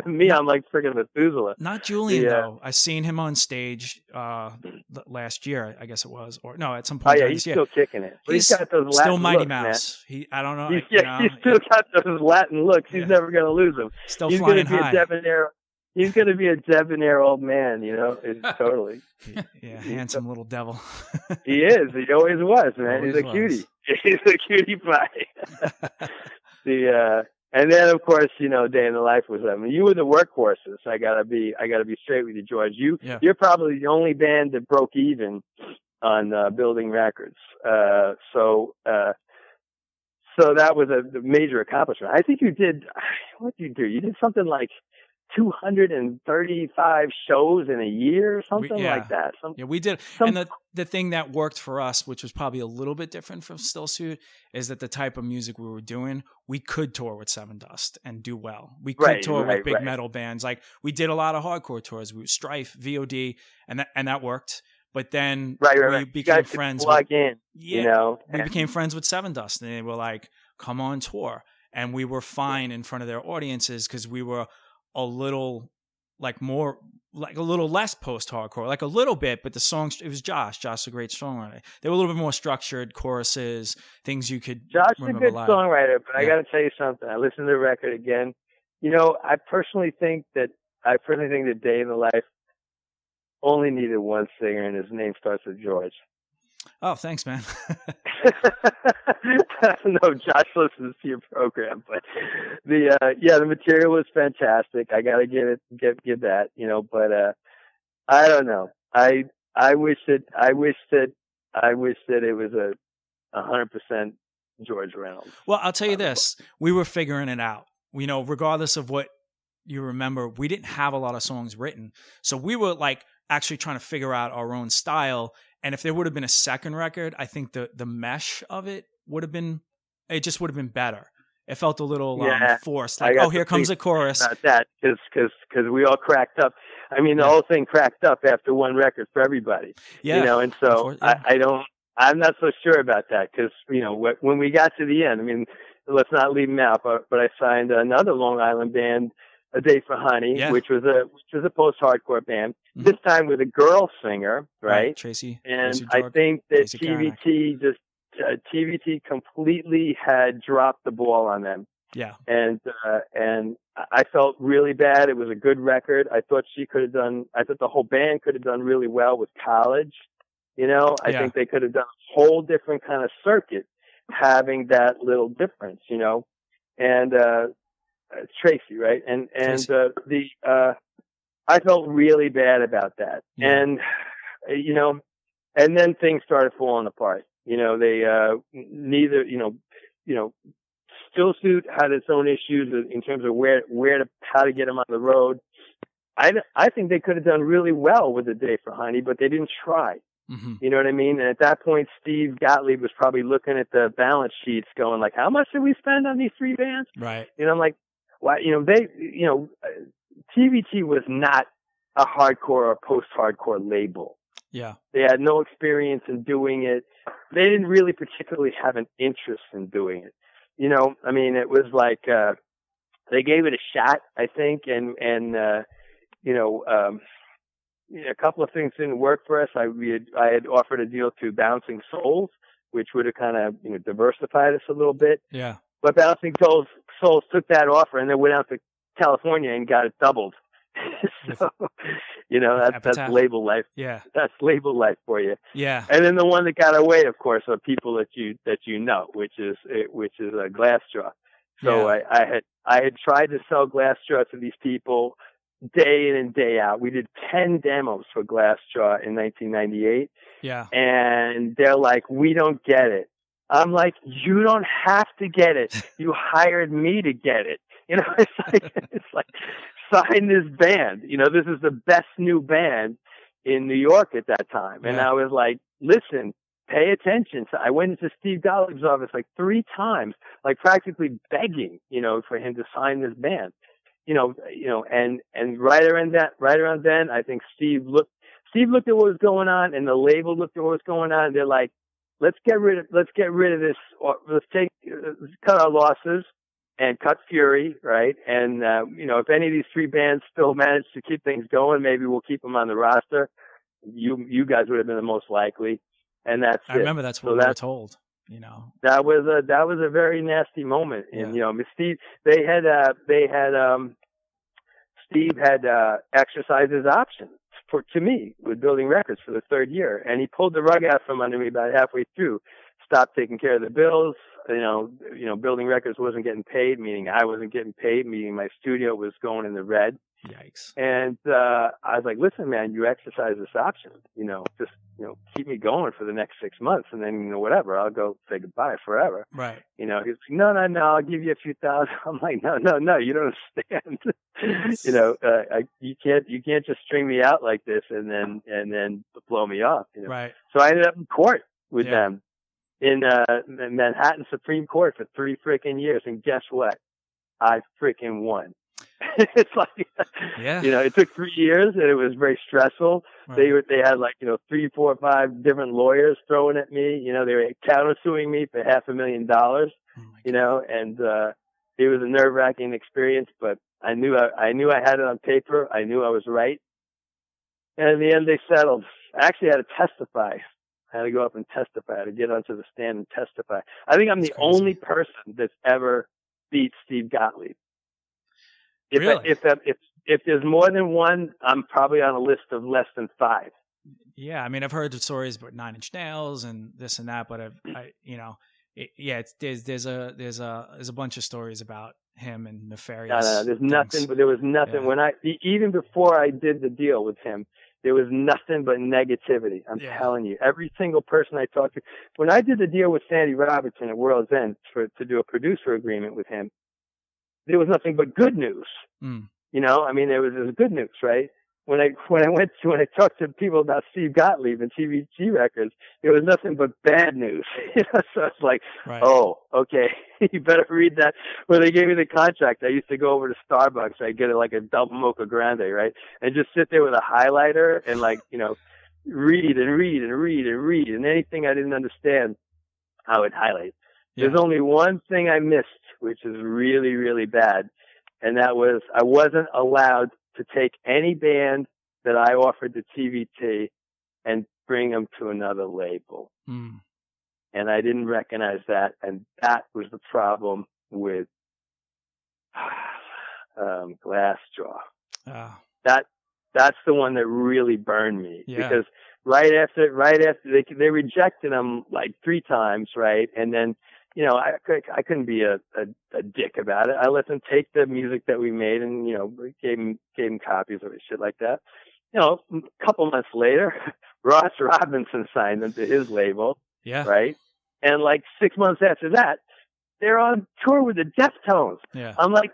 Me, I'm like friggin' Methuselah. Not Julian though. I seen him on stage last year, I guess it was, or no, at some point. Oh yeah, he's still kicking it. He's got those still Latin Mighty looks, Mouse. Man. I don't know. He's still got those Latin looks. He's never gonna lose them. Still he's flying gonna be high. a debonair. He's gonna be a debonair old man. You know, totally. Yeah, handsome little devil. He is. He always was, man. He's a cutie. He's a cutie pie. And then, of course, you know, Day in the Life was. I mean, you were the workhorses. I gotta be straight with you, George. You're probably the only band that broke even on building records. So that was a major accomplishment. I think you did. What did you do? You did something like 235 shows in a year or something like that. We did. And the thing that worked for us, which was probably a little bit different from Still Suit, is that the type of music we were doing, we could tour with Seven Dust and do well. We could tour with big metal bands. Like, we did a lot of hardcore tours. We Strife, VOD, and that worked. But then we became friends. You know, we became friends with Seven Dust, and they were like, "Come on tour," and we were fine in front of their audiences because we were a little less post-hardcore, like a little bit, but the songs, it was Josh, a great songwriter. They were a little bit more structured, choruses, things you could Josh is a good live. songwriter, but I got to tell you something. I listened to the record again. You know, I personally think that Day in the Life only needed one singer, and his name starts with George. Oh, thanks, man. No, Josh listens to your program, but the material was fantastic. I gotta give that, you know, but I don't know. I wish that it was 100% George Reynolds. Well, I'll tell you this: we were figuring it out. You know, regardless of what you remember, we didn't have a lot of songs written, so we were like actually trying to figure out our own style. And if there would have been a second record, I think the mesh of it would have been better. It felt a little forced. Like, oh, here comes a chorus. About that, because we all cracked up. I mean, the whole thing cracked up after one record for everybody. Yeah. You know, and so I'm not so sure about that, because, you know, when we got to the end, I mean, let's not leave them out, but I signed another Long Island band, A Day for Honey, which was a post-hardcore band. Mm-hmm. This time with a girl singer, right? Tracy. And Tracy I think that Tracy TVT completely had dropped the ball on them. Yeah. And I felt really bad. It was a good record. I thought the whole band could have done really well with College. You know, I think they could have done a whole different kind of circuit having that little difference, you know, and Tracy, right? And I felt really bad about that, and you know, and then things started falling apart. You know, they neither, you know, Still Suit had its own issues in terms of how to get them on the road. I think they could have done really well with A Day for Honey, but they didn't try. Mm-hmm. You know what I mean? And at that point, Steve Gottlieb was probably looking at the balance sheets going like, how much did we spend on these 3 bands? Right. You know, I'm like, why, you know, TVT was not a hardcore or post-hardcore label. Yeah. They had no experience in doing it. They didn't really particularly have an interest in doing it. You know, I mean, it was like, they gave it a shot, I think, and you know, a couple of things didn't work for us. I had offered a deal to Bouncing Souls, which would have kind of, you know, diversified us a little bit. Yeah. But Bouncing Souls took that offer and then went out to California and got it doubled. So, you know, that's label life. Yeah. That's label life for you. Yeah. And then the one that got away, of course, are people that you know, which is a Glassjaw. So yeah. I had tried to sell Glassjaw to these people day in and day out. We did 10 demos for Glassjaw in 1998. Yeah. And they're like, we don't get it. I'm like, you don't have to get it. You hired me to get it. You know, it's like sign this band. You know, this is the best new band in New York at that time. And I was like, listen, pay attention. So I went into Steve Gottlieb's office like 3 times, like practically begging, you know, for him to sign this band. You know, and right around then, I think Steve looked at what was going on, and the label looked at what was going on. And they're like, let's get rid of this. Or let's cut our losses and cut Fury, right? And you know, if any of these 3 bands still manage to keep things going, maybe we'll keep them on the roster. You guys would have been the most likely, and that's it. I remember that's what we were told. You know, that was a very nasty moment. And, you know, Steve had exercised his option to me with Building Records for the 3rd year. And he pulled the rug out from under me about halfway through, stopped taking care of the bills. You know, Building Records wasn't getting paid, meaning I wasn't getting paid, meaning my studio was going in the red. Yikes. And I was like, listen, man, you exercise this option, you know, just, you know, keep me going for the next 6 months, and then, you know, whatever, I'll go say goodbye forever. Right. You know, he's like, no, I'll give you a few thousand. I'm like, no, you don't understand. You know, you can't just string me out like this and then blow me off. You know? Right. So I ended up in court with them in Manhattan Supreme Court for 3 freaking years, and guess what? I freaking won. It's like, you know, it took 3 years and it was very stressful. Right. They had like, you know, 3, 4, 5 different lawyers throwing at me. You know, they were countersuing me for $500,000. You know, and it was a nerve-wracking experience, but I knew I had it on paper. I knew I was right. And in the end, they settled. I actually had to testify. I had to go up and testify. I had to get onto the stand and testify. I think I'm the only person that's ever beat Steve Gottlieb. If there's more than one, I'm probably on a list of less than 5. Yeah, I mean, I've heard the stories about 9 Inch Nails and this and that, but there's a bunch of stories about him and nefarious. No, there's nothing. But there was nothing when even before I did the deal with him, there was nothing but negativity. I'm telling you, every single person I talked to. When I did the deal with Sandy Robertson at World's End to do a producer agreement with him, there was nothing but good news. You know, I mean, there was good news, right? When I talked to people about Steve Gottlieb and TVT Records, there was nothing but bad news. You know, so it's like, oh, okay, you better read that. When they gave me the contract, I used to go over to Starbucks. I'd get like a double mocha grande, right, and just sit there with a highlighter and like, you know, read and anything I didn't understand, I would highlight. Yeah. There's only one thing I missed, which is really, really bad. And that was, I wasn't allowed to take any band that I offered to TVT and bring them to another label. And I didn't recognize that. And that was the problem with Glassjaw. That's the one that really burned me. Because right after they rejected them like 3 times, right? And then you know, I couldn't be a dick about it. I let them take the music that we made and, you know, gave them copies of it, shit like that. You know, a couple months later, Ross Robinson signed them to his label. Yeah. Right. And like 6 months after that, they're on tour with the Deftones. Yeah. I'm like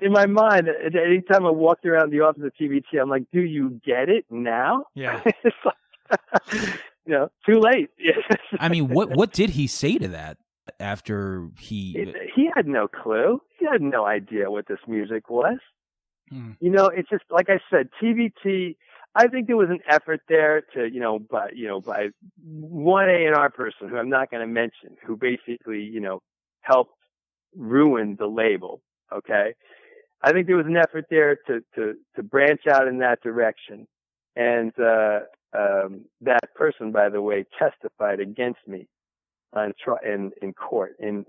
in my mind, anytime I walked around the office of TVT, I'm like, do you get it now? Yeah. It's like, you know, too late. I mean, what did he say to that after he had no clue. He had no idea what this music was. Hmm. You know, it's just, like I said, TVT, I think there was an effort there to, by one A&R person who I'm not going to mention, who basically, you know, helped ruin the label. Okay. I think there was an effort there to branch out in that direction. And, that person, by the way, testified against me in court, in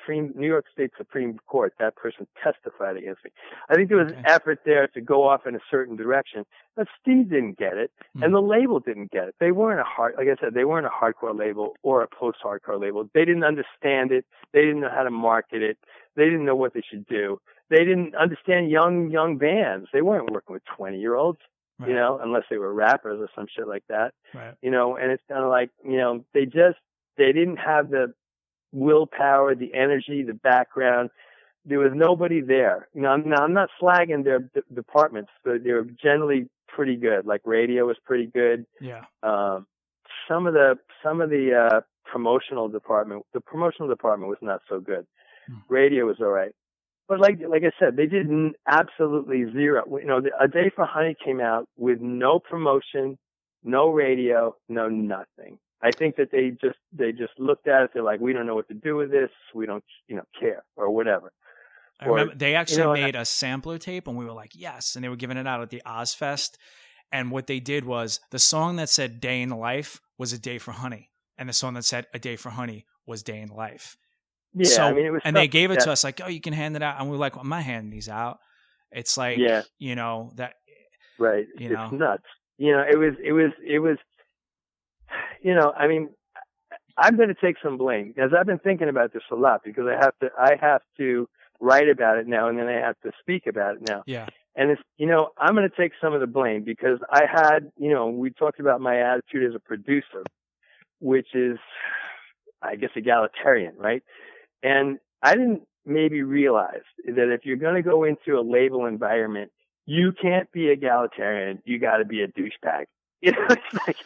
New York State Supreme Court. That person testified against me. I think there was an effort there to go off in a certain direction, but Steve didn't get it, and the label didn't get it. They weren't like I said, they weren't a hardcore label or a post-hardcore label. They didn't understand it. They didn't know how to market it. They didn't know what they should do. They didn't understand young bands. They weren't working with 20-year-olds. Right. You know, unless they were rappers or some shit like that. Right. You know, and it's kind of like, you know, they didn't have the willpower, the energy, the background. There was nobody there. You know, I'm not slagging their departments, but they were generally pretty good. Like radio was pretty good. Yeah. Some of the promotional department, the promotional department was not so good. Radio was all right. But like I said, they did absolutely zero. You know, A Day for Honey came out with no promotion, no radio, no nothing. I think that they just looked at it. They're like, we don't know what to do with this. We don't, you know, care or whatever. I remember they actually made a sampler tape, and we were like, yes. And they were giving it out at the Ozfest. And what they did was the song that said Day in the Life was A Day for Honey, and the song that said A Day for Honey was Day in the Life. Yeah, so, I mean, it was, and they gave it to us like, oh, you can hand it out, and we were like, well, I'm not handing these out. It's like, you know, that, right? You know, it's nuts. You know, it was. You know, I mean, I'm going to take some blame because I've been thinking about this a lot because I have to write about it now, and then I have to speak about it now. Yeah. And it's, you know, I'm going to take some of the blame because I had, you know, we talked about my attitude as a producer, which is, I guess, egalitarian, right? And I didn't maybe realize that if you're going to go into a label environment, you can't be egalitarian. You got to be a douchebag. You know, it's like,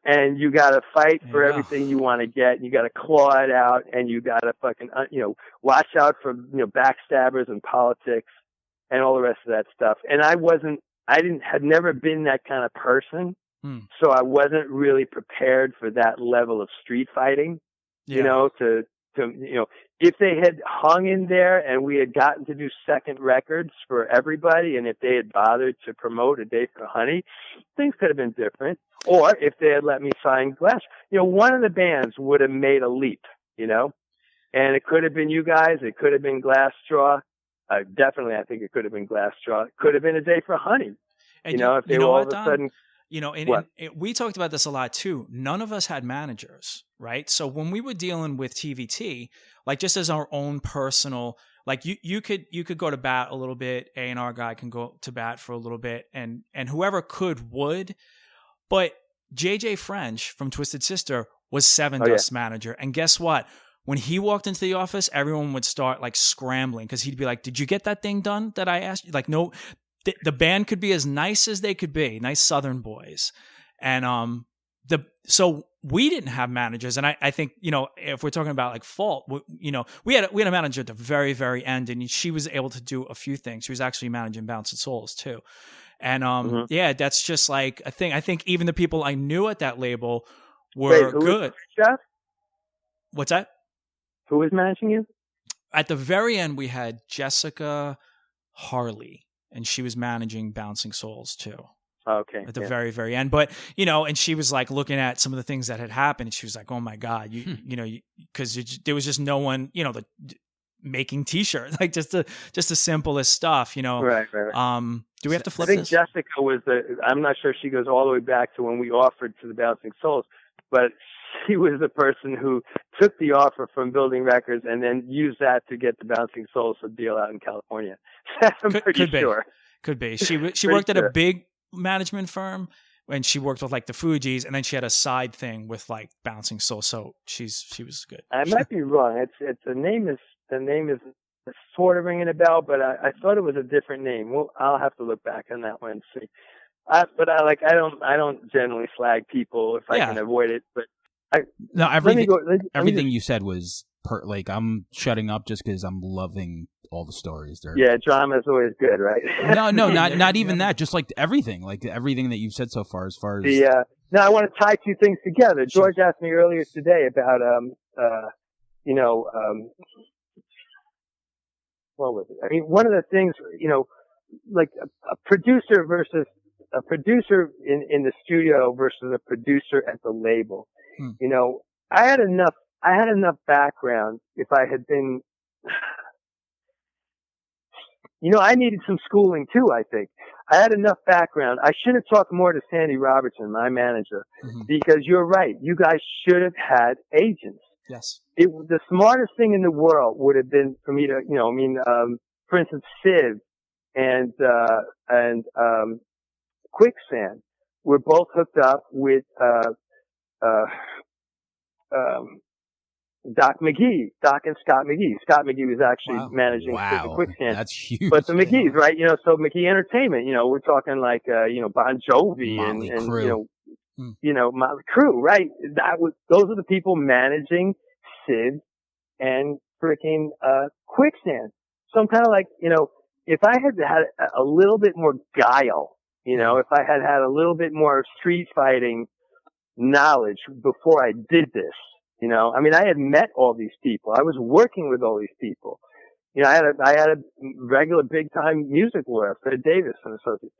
and you got to fight for everything you want to get. And you got to claw it out, and you got to fucking, you know, watch out for, you know, backstabbers and politics and all the rest of that stuff. And had never been that kind of person. So I wasn't really prepared for that level of street fighting, you know, to, you know, if they had hung in there and we had gotten to do second records for everybody, and if they had bothered to promote A Day for Honey, things could have been different. Or if they had let me sign Glass, you know, one of the bands would have made a leap, you know, and it could have been you guys. It could have been Glassjaw. Definitely, I think it could have been Glassjaw. It could have been A Day for Honey. And you know, if they were all of a sudden. You know, we talked about this a lot too. None of us had managers, right? So when we were dealing with TVT, like just as our own personal, like you could go to bat a little bit. A&R guy can go to bat for a little bit, and whoever would. But JJ French from Twisted Sister was Seven Dust's manager, and guess what? When he walked into the office, everyone would start like scrambling because he'd be like, "Did you get that thing done that I asked you?" Like, no. The band could be as nice as they could be, nice Southern boys. And so we didn't have managers. And I think, you know, if we're talking about like fault, you know, we had a manager at the very, very end, and she was able to do a few things. She was actually managing Bouncing Souls too. And yeah, that's just like a thing. I think even the people I knew at that label were good. Jeff? What's that? Who was managing you? At the very end, we had Jessica Harley. And she was managing Bouncing Souls too. Okay. At the very, very end. But, you know, and she was like looking at some of the things that had happened. And she was like, oh my God, you know, because there was just no one, you know, making t-shirts, like just the simplest stuff, you know. Right. Do we have to flip this? I think Jessica I'm not sure she goes all the way back to when we offered to the Bouncing Souls, but she was the person who took the offer from Building Records and then used that to get the Bouncing Souls deal out in California. I'm pretty sure. Could be. She worked at a big management firm, and she worked with like the Fugees, and then she had a side thing with like Bouncing Souls. So she was good. I might be wrong. It's the name is sort of ringing a bell, but I thought it was a different name. Well, I'll have to look back on that one and see. But I don't generally slag people if I can avoid it. But everything you said was like, I'm shutting up just because I'm loving all the stories there. Yeah, drama is always good, right? No, not even that. Just like everything that you've said so far. As far as no, I want to tie two things together. George asked me earlier today about what was it? I mean, one of the things, like a producer in the studio versus a producer at the label. I had enough background if I had been, I needed some schooling too, I think. I had enough background. I should have talked more to Sandy Robertson, my manager, because you're right. You guys should have had agents. Yes. The smartest thing in the world would have been for me to, for instance, Civ and Quicksand were both hooked up with, Doc and Scott McGee. Scott McGee was actually managing the Quicksand. That's huge. But the McGees, right? So McGee Entertainment, we're talking like, Bon Jovi Motley and Crue. Motley Crue, right? Those are the people managing Sid and freaking, Quicksand. So I'm kind of like, if I had had a little bit more guile, if I had had a little bit more street fighting knowledge before I did this, I had met all these people. I was working with all these people. I had a regular big time music lawyer, Fred Davis and Associates.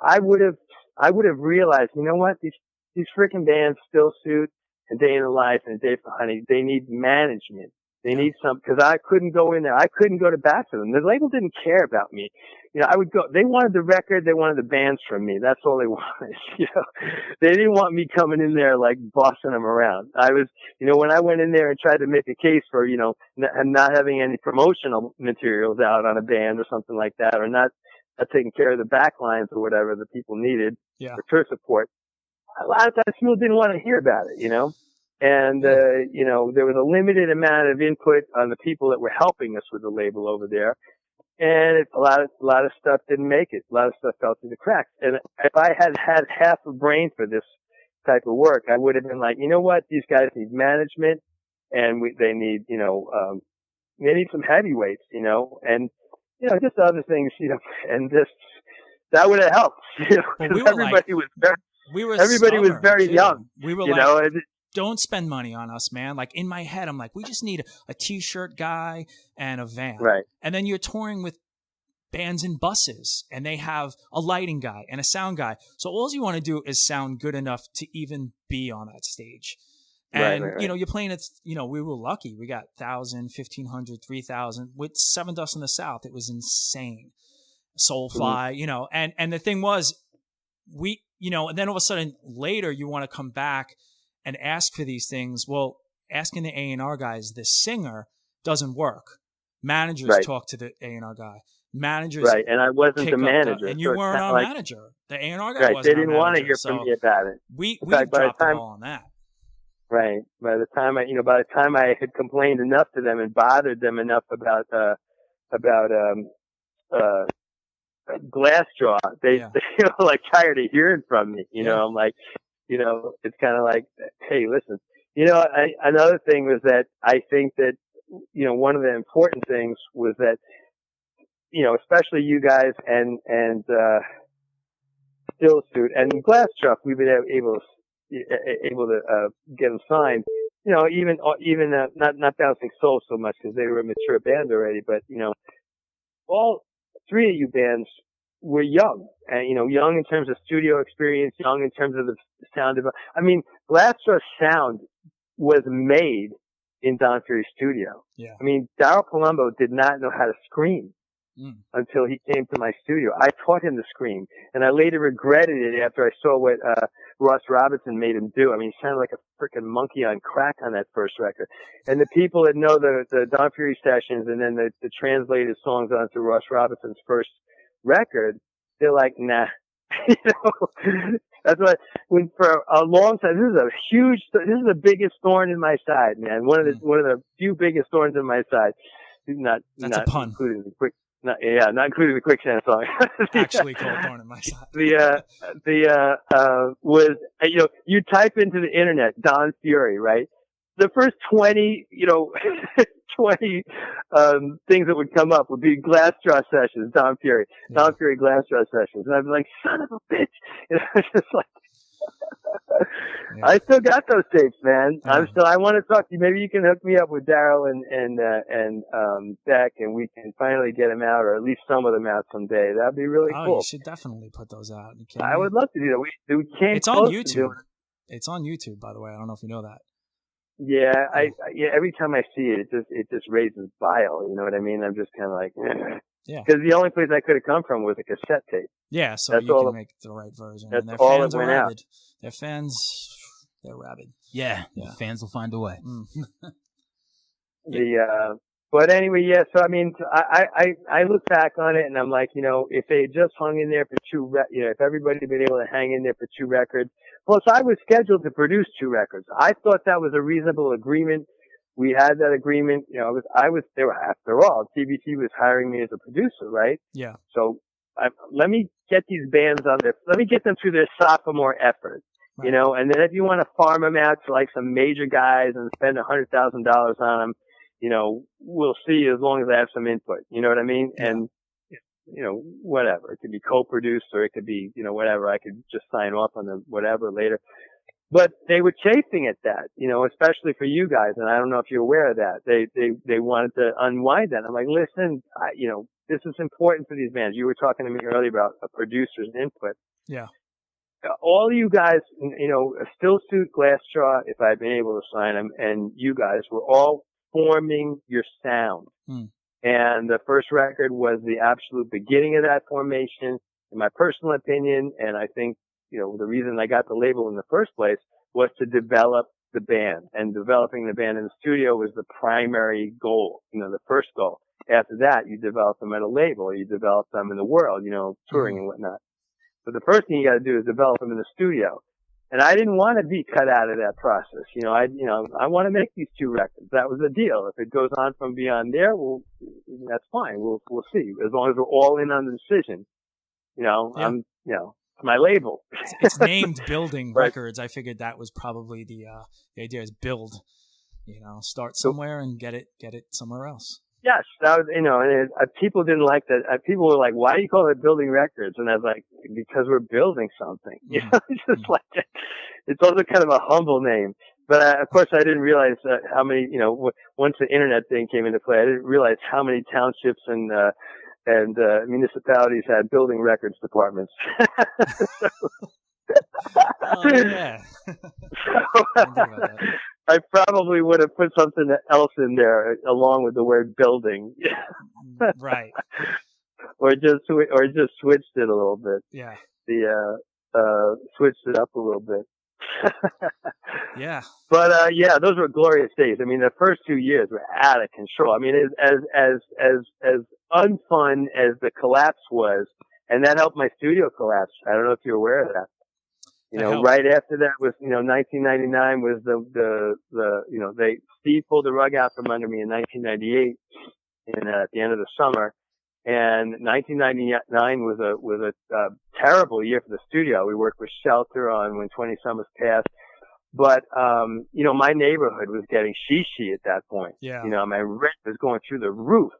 I would have realized, what, these freaking bands, Still Suit and Day in the Life and Day for Honey, they need management. They need because I couldn't go in there. I couldn't go to bat for them. The label didn't care about me. I would go, they wanted the record, they wanted the bands from me. That's all they wanted. They didn't want me coming in there like bossing them around. I was, when I went in there and tried to make a case for, not having any promotional materials out on a band or something like that, or not taking care of the back lines or whatever the people needed for tour support, a lot of times people didn't want to hear about it, And, there was a limited amount of input on the people that were helping us with the label over there. And a lot of stuff didn't make it. A lot of stuff fell through the cracks. And if I had had half a brain for this type of work, I would have been like, what? These guys need management and they need, they need some heavyweights, and, just other things, and that would have helped, Well, everybody was very young. We were don't spend money on us, man. Like in my head, I'm like, we just need a t-shirt guy and a van. Right. And then you're touring with bands in buses and they have a lighting guy and a sound guy. So all you want to do is sound good enough to even be on that stage. And, right. You're playing it, we were lucky. We got 1,000, 1,500, 3,000 with Seven Dust in the South. It was insane. Soulfly, and the thing was and then all of a sudden later you want to come back and ask for these things. Well, asking the A&R guys, the singer, doesn't work. Managers talk to the A&R guy. Managers, right? And I wasn't the manager, and you weren't our manager. The A&R guy wasn't. They didn't want to hear from me about it. We dropped the ball on that. Right. By the time I had complained enough to them and bothered them enough about Glassjaw, they like tired of hearing from me. I'm like. It's kind of like, hey, listen, another thing was that I think that, one of the important things was that, especially you guys and Still Suit and Glassjaw, we've been able to get them signed. Even not Bouncing Souls so much because they were a mature band already, but, all three of you bands were young, and young in terms of studio experience, young in terms of the sound of. Glassjaw's sound was made in Don Fury's studio. Yeah. Daryl Palumbo did not know how to scream until he came to my studio. I taught him to scream, and I later regretted it after I saw what Ross Robinson made him do. I mean, he sounded like a freaking monkey on crack on that first record. And the people that know the Don Fury sessions and then the translated songs onto Ross Robinson's first record, they're like, nah. You know, that's what, when for a long time, this is the biggest thorn in my side, man. One of the few biggest thorns in my side. Not a pun. Including not including the Quicksand song. Actually called thorn in my side. Was, you know, you type into the internet Don Fury, right? The first 20, you know, 20 things that would come up would be Glass Jaw Sessions, Don Fury, Don Fury Glass Jaw Sessions, and I'd be like, son of a bitch, you know, it's just like, I still got those tapes, man. I want to talk to you. Maybe you can hook me up with Daryl and Beck, and we can finally get them out, or at least some of them out someday. That'd be really cool. You should definitely put those out. I would love to do that. We can't. It's on YouTube. It's on YouTube, by the way. I don't know if you know that. Yeah, every time I see it, it just raises bile. You know what I mean? I'm just kind of like, yeah. Because the only place I could have come from was a cassette tape. Yeah, so you can make the right version. That's and their all fans that are went rabid. out. Their fans, they're rabid. Yeah, fans will find a way. But anyway, yeah. So I mean, I look back on it and I'm like, you know, if they had just hung in there for if everybody had been able to hang in there for 2 records. Plus, I was scheduled to produce 2 records. I thought that was a reasonable agreement. We had that agreement. You know, after all, TBT was hiring me as a producer, right? Yeah. So let me get these bands let me get them through their sophomore effort. Right. You know, and then if you want to farm them out to like some major guys and spend $100,000 on them, you know, we'll see as long as I have some input. You know what I mean? Yeah. And, you know, whatever. It could be co-produced or it could be, you know, whatever. I could just sign off on the whatever later. But they were chafing at that, you know, especially for you guys. And I don't know if you're aware of that. They wanted to unwind that. I'm like, listen, you know, this is important for these bands. You were talking to me earlier about a producer's input. Yeah. All you guys, you know, Still Suit, Glassjaw, if I'd been able to sign them, and you guys were all forming your sound. And the first record was the absolute beginning of that formation, in my personal opinion. And I think, you know, the reason I got the label in the first place was to develop the band. And developing the band in the studio was the primary goal, you know, the first goal. After that, you develop them at a label, you develop them in the world, you know, touring and whatnot. But the first thing you got to do is develop them in the studio. And I didn't want to be cut out of that process. You know, I want to make these 2 records. That was the deal. If it goes on from beyond there, well, that's fine. We'll see. As long as we're all in on the decision. You know, you know, it's my label. It's named Building Right. Records. I figured that was probably the idea is build, you know, start somewhere and get it somewhere else. Yes, that was, you know, and people didn't like that. People were like, "Why do you call it Building Records?" And I was like, "Because we're building something." You know, it's just like it's also kind of a humble name. But of course, I didn't realize how many. You know, once the internet thing came into play, I didn't realize how many townships and municipalities had building records departments. Oh, yeah. I probably would have put something else in there along with the word building. Right. or just switched it a little bit. Yeah. Switched it up a little bit. Yeah. But those were glorious days. I mean, the first 2 years were out of control. I mean, as unfun as the collapse was, and that helped my studio collapse. I don't know if you're aware of that. You know, right after that was, you know, 1999 was you know, Steve pulled the rug out from under me in 1998 at the end of the summer. And 1999 was a terrible year for the studio. We worked with Shelter on When 20 Summers Passed. But, you know, my neighborhood was getting she-she at that point. Yeah. You know, my rent was going through the roof.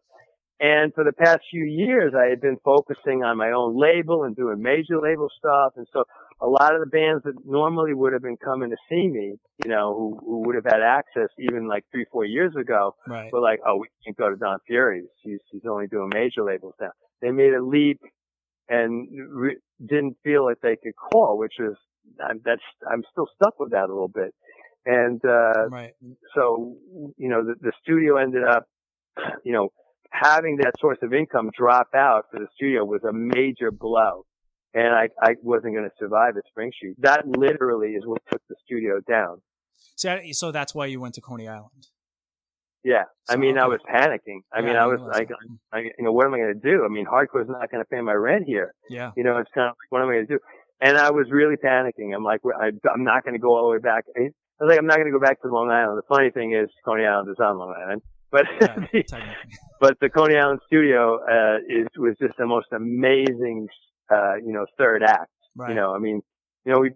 And for the past few years, I had been focusing on my own label and doing major label stuff. And so a lot of the bands that normally would have been coming to see me, you know, who would have had access even like 3-4 years ago, right, were like, "Oh, we can't go to Don Fury's. He's only doing major labels now." They made a leap and didn't feel like they could call, which is, I'm still stuck with that a little bit. And, right. So, you know, the studio ended up, you know, having that source of income drop out for the studio was a major blow. and I wasn't going to survive at Spring Street. That literally is what took the studio down. So that's why you went to Coney Island. Yeah. So, I mean, I okay. was panicking. I mean, I was like, what am I going to do? I mean, hardcore's not going to pay my rent here. Yeah. You know, it's kind of like, what am I going to do? And I was really panicking. I'm like, I'm not going to go all the way back. I was like, I'm not going to go back to Long Island. The funny thing is, Coney Island is on Long Island. But but the Coney Island studio was just the most amazing third act. Right. You know, I mean, you know, we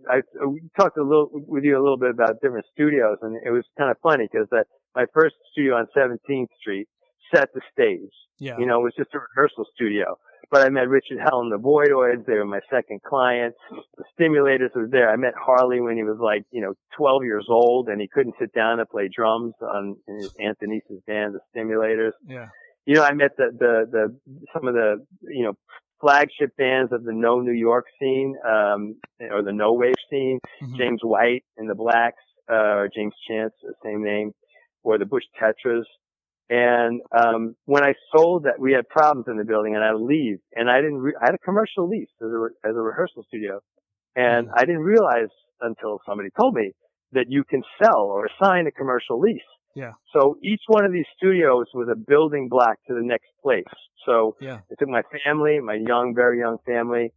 talked with you a little bit about different studios, and it was kind of funny because my first studio on 17th Street set the stage. Yeah. You know, it was just a rehearsal studio. But I met Richard Hell and the Voidoids. They were my second client. The Stimulators was there. I met Harley when he was 12 years old, and he couldn't sit down to play drums in his Aunt Denise's band, the Stimulators. Yeah. You know, I met some of the, flagship bands of the No New York scene, or the No Wave scene. Mm-hmm. James White and the Blacks, or James Chance, the same name, or the Bush Tetras. And when I sold that, we had problems in the building, and I had to leave. And I had a commercial lease as a rehearsal studio, and I didn't realize until somebody told me that you can sell or assign a commercial lease. Yeah. So each one of these studios was a building block to the next place. So yeah. I took my family, my very young family.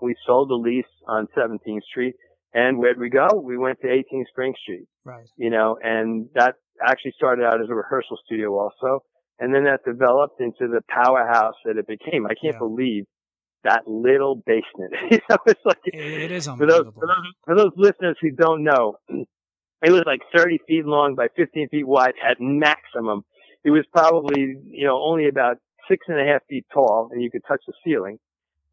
We sold the lease on 17th Street, and where'd we go? We went to 18 Spring Street. Right. You know, and that actually started out as a rehearsal studio also, and then that developed into the powerhouse that it became. I can't believe that little basement. It's like, it is unbelievable. For those listeners who don't know, it was like 30 feet long by 15 feet wide at maximum. It was probably, only about 6.5 feet tall, and you could touch the ceiling.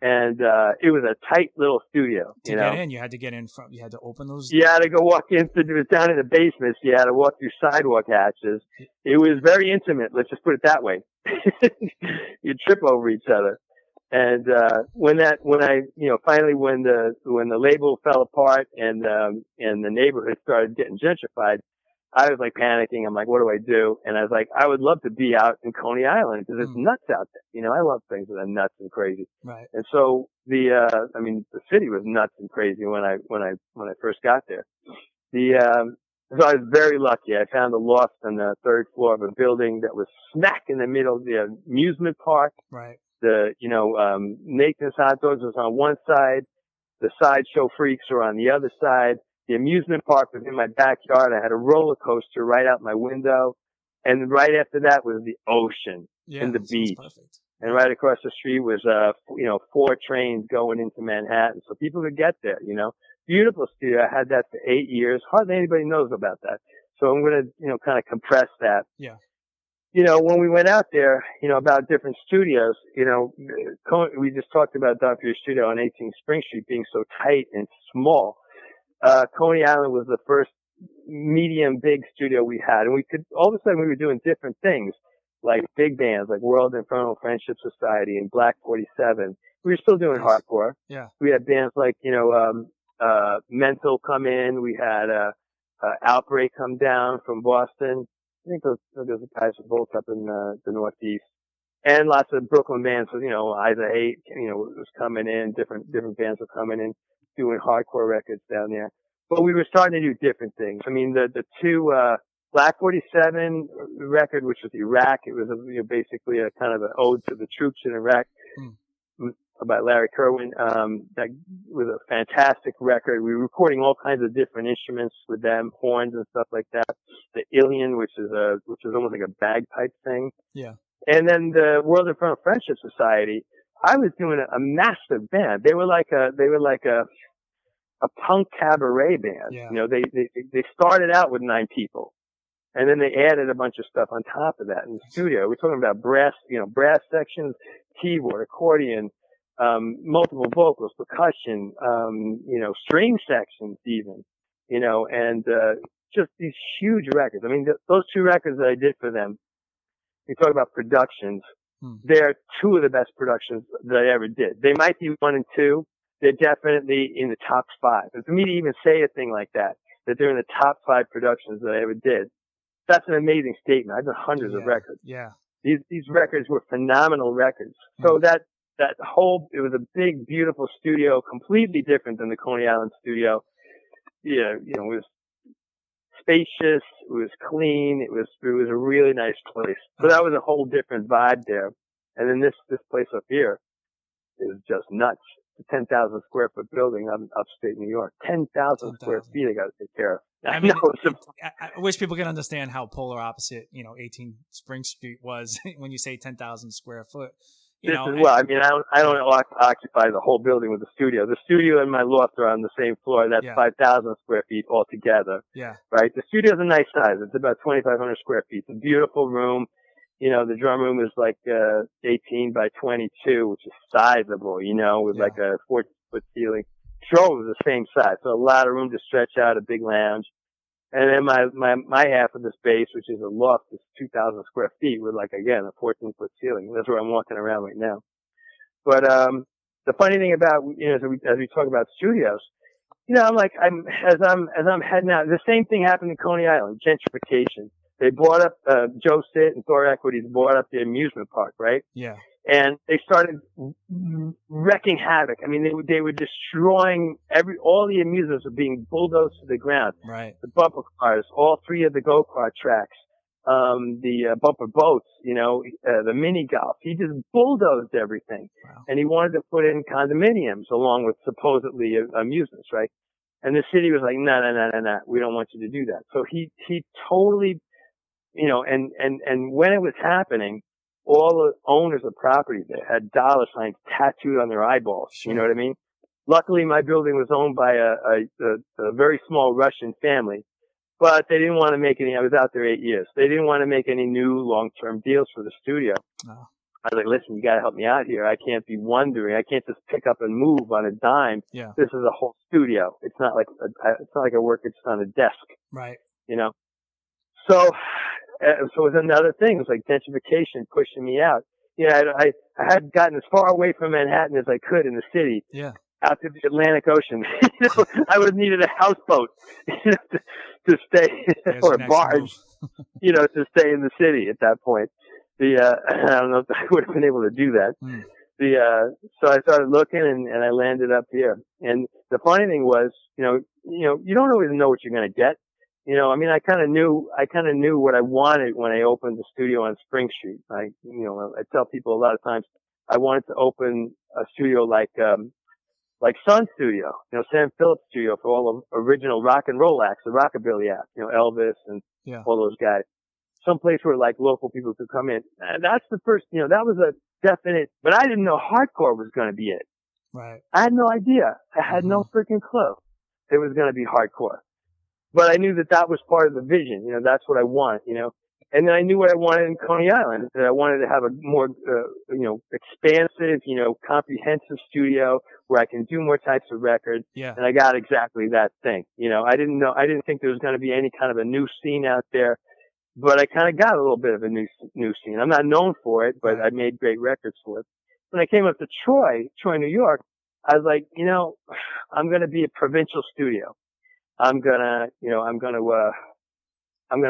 And it was a tight little studio. To get in, you had to get in from. You had to open those. You had to go walk in. It was down in the basement. So you had to walk through sidewalk hatches. It was very intimate. Let's just put it that way. You trip over each other. And when the label fell apart and the neighborhood started getting gentrified, I was like panicking. I'm like, what do I do? And I was like, I would love to be out in Coney Island because it's nuts out there. I love things that are nuts and crazy. Right. And so the city was nuts and crazy when I first got there. So I was very lucky. I found a loft on the third floor of a building that was smack in the middle of the amusement park. Right. Nathan's Hot Dogs was on one side. The Sideshow Freaks were on the other side. The amusement park was in my backyard. I had a roller coaster right out my window. And right after that was the ocean and the beach. Perfect. And right across the street was, 4 trains going into Manhattan. So people could get there, Beautiful studio. I had that for 8 years. Hardly anybody knows about that. So I'm going to, kind of compress that. Yeah. When we went out there, about different studios, we just talked about Dr. Studio on 18th Spring Street being so tight and small. Coney Island was the first medium big studio we had, and all of a sudden we were doing different things, like big bands like World Infernal Friendship Society and Black 47. We were still doing hardcore. Yeah. We had bands like, Mental come in. We had, Outbreak come down from Boston. I think those guys were both up in, the Northeast. And lots of Brooklyn bands. So, Isa 8, was coming in. Different bands were coming in, doing hardcore records down there. But we were starting to do different things. I mean, the two, Black 47 record, which was Iraq, it was basically a kind of an ode to the troops in Iraq by Larry Kerwin. That was a fantastic record. We were recording all kinds of different instruments with them, horns and stuff like that. The Alien, which is almost like a bagpipe thing. Yeah. And then the World Infernal Friendship Society, I was doing a massive band. They were like a punk cabaret band. Yeah. They started out with 9 people. And then they added a bunch of stuff on top of that in the studio. We're talking about brass sections, keyboard, accordion, multiple vocals, percussion, string sections even, and just these huge records. I mean, those 2 records that I did for them, you talk about productions, they're 2 of the best productions that I ever did. They might be 1 and 2. They're definitely in the top 5. And for me to even say a thing like that they're in the top 5 productions that I ever did, that's an amazing statement. I've done hundreds of records. Yeah. These records were phenomenal records. So that it was a big, beautiful studio, completely different than the Coney Island studio. Yeah, it was spacious, it was clean, it was a really nice place. So that was a whole different vibe there. And then this place up here is just nuts. It's a 10,000 square foot building up upstate New York. 10,000 square feet I got to take care of. I mean, I wish people can understand how polar opposite, 18 Spring Street was when you say 10,000 square foot. Well, I mean, I don't occupy the whole building with the studio. The studio and my loft are on the same floor. That's 5,000 square feet altogether. Yeah. Right? The studio's a nice size. It's about 2,500 square feet. It's a beautiful room. The drum room is like 18 by 22, which is sizable, with like a 14-foot ceiling. Show was the same size, so a lot of room to stretch out, a big lounge. And then my half of the space, which is a loft, is 2,000 square feet with like, again, a 14-foot ceiling. That's where I'm walking around right now. But the funny thing about, as we talk about studios, as I'm heading out, the same thing happened in Coney Island, gentrification. They bought up, Joe Sitt and Thor Equities bought up the amusement park, right? Yeah. And they started wrecking havoc. I mean, they were destroying all the amusements were being bulldozed to the ground. Right. The bumper cars, all three of the go-kart tracks, the bumper boats, the mini golf. He just bulldozed everything. Wow. And he wanted to put in condominiums along with supposedly amusements, right? And the city was like, no, we don't want you to do that. So he totally, and when it was happening, all the owners of property there had dollar signs tattooed on their eyeballs. Sure. You know what I mean? Luckily, my building was owned by a very small Russian family, but they didn't want to make any. I was out there 8 years. They didn't want to make any new long-term deals for the studio. Oh. I was like, listen, you got to help me out here. I can't be wondering. I can't just pick up and move on a dime. Yeah. This is a whole studio. It's not like I work just on a desk. Right. So it was another thing. It was like gentrification pushing me out. I had gotten as far away from Manhattan as I could in the city. Yeah. Out to the Atlantic Ocean. I would have needed a houseboat, to stay, or a barge, to stay in the city at that point. I don't know if I would have been able to do that. Mm. So I started looking and I landed up here. And the funny thing was, you don't always know what you're going to get. I kind of knew what I wanted when I opened the studio on Spring Street. I tell people a lot of times I wanted to open a studio like Sun Studio, Sam Phillips Studio for all the original rock and roll acts, the rockabilly acts, Elvis and all those guys. Some place where like local people could come in. That's the first, that was a definite, but I didn't know hardcore was going to be it. Right. I had no idea. I had no freaking clue it was going to be hardcore. But I knew that was part of the vision. That's what I want, And then I knew what I wanted in Coney Island. That I wanted to have a more, expansive, comprehensive studio where I can do more types of records. Yeah. And I got exactly that thing. I didn't think there was going to be any kind of a new scene out there, but I kind of got a little bit of a new scene. I'm not known for it, but I made great records for it. When I came up to Troy, New York, I was like, I'm going to be a provincial studio. I'm gonna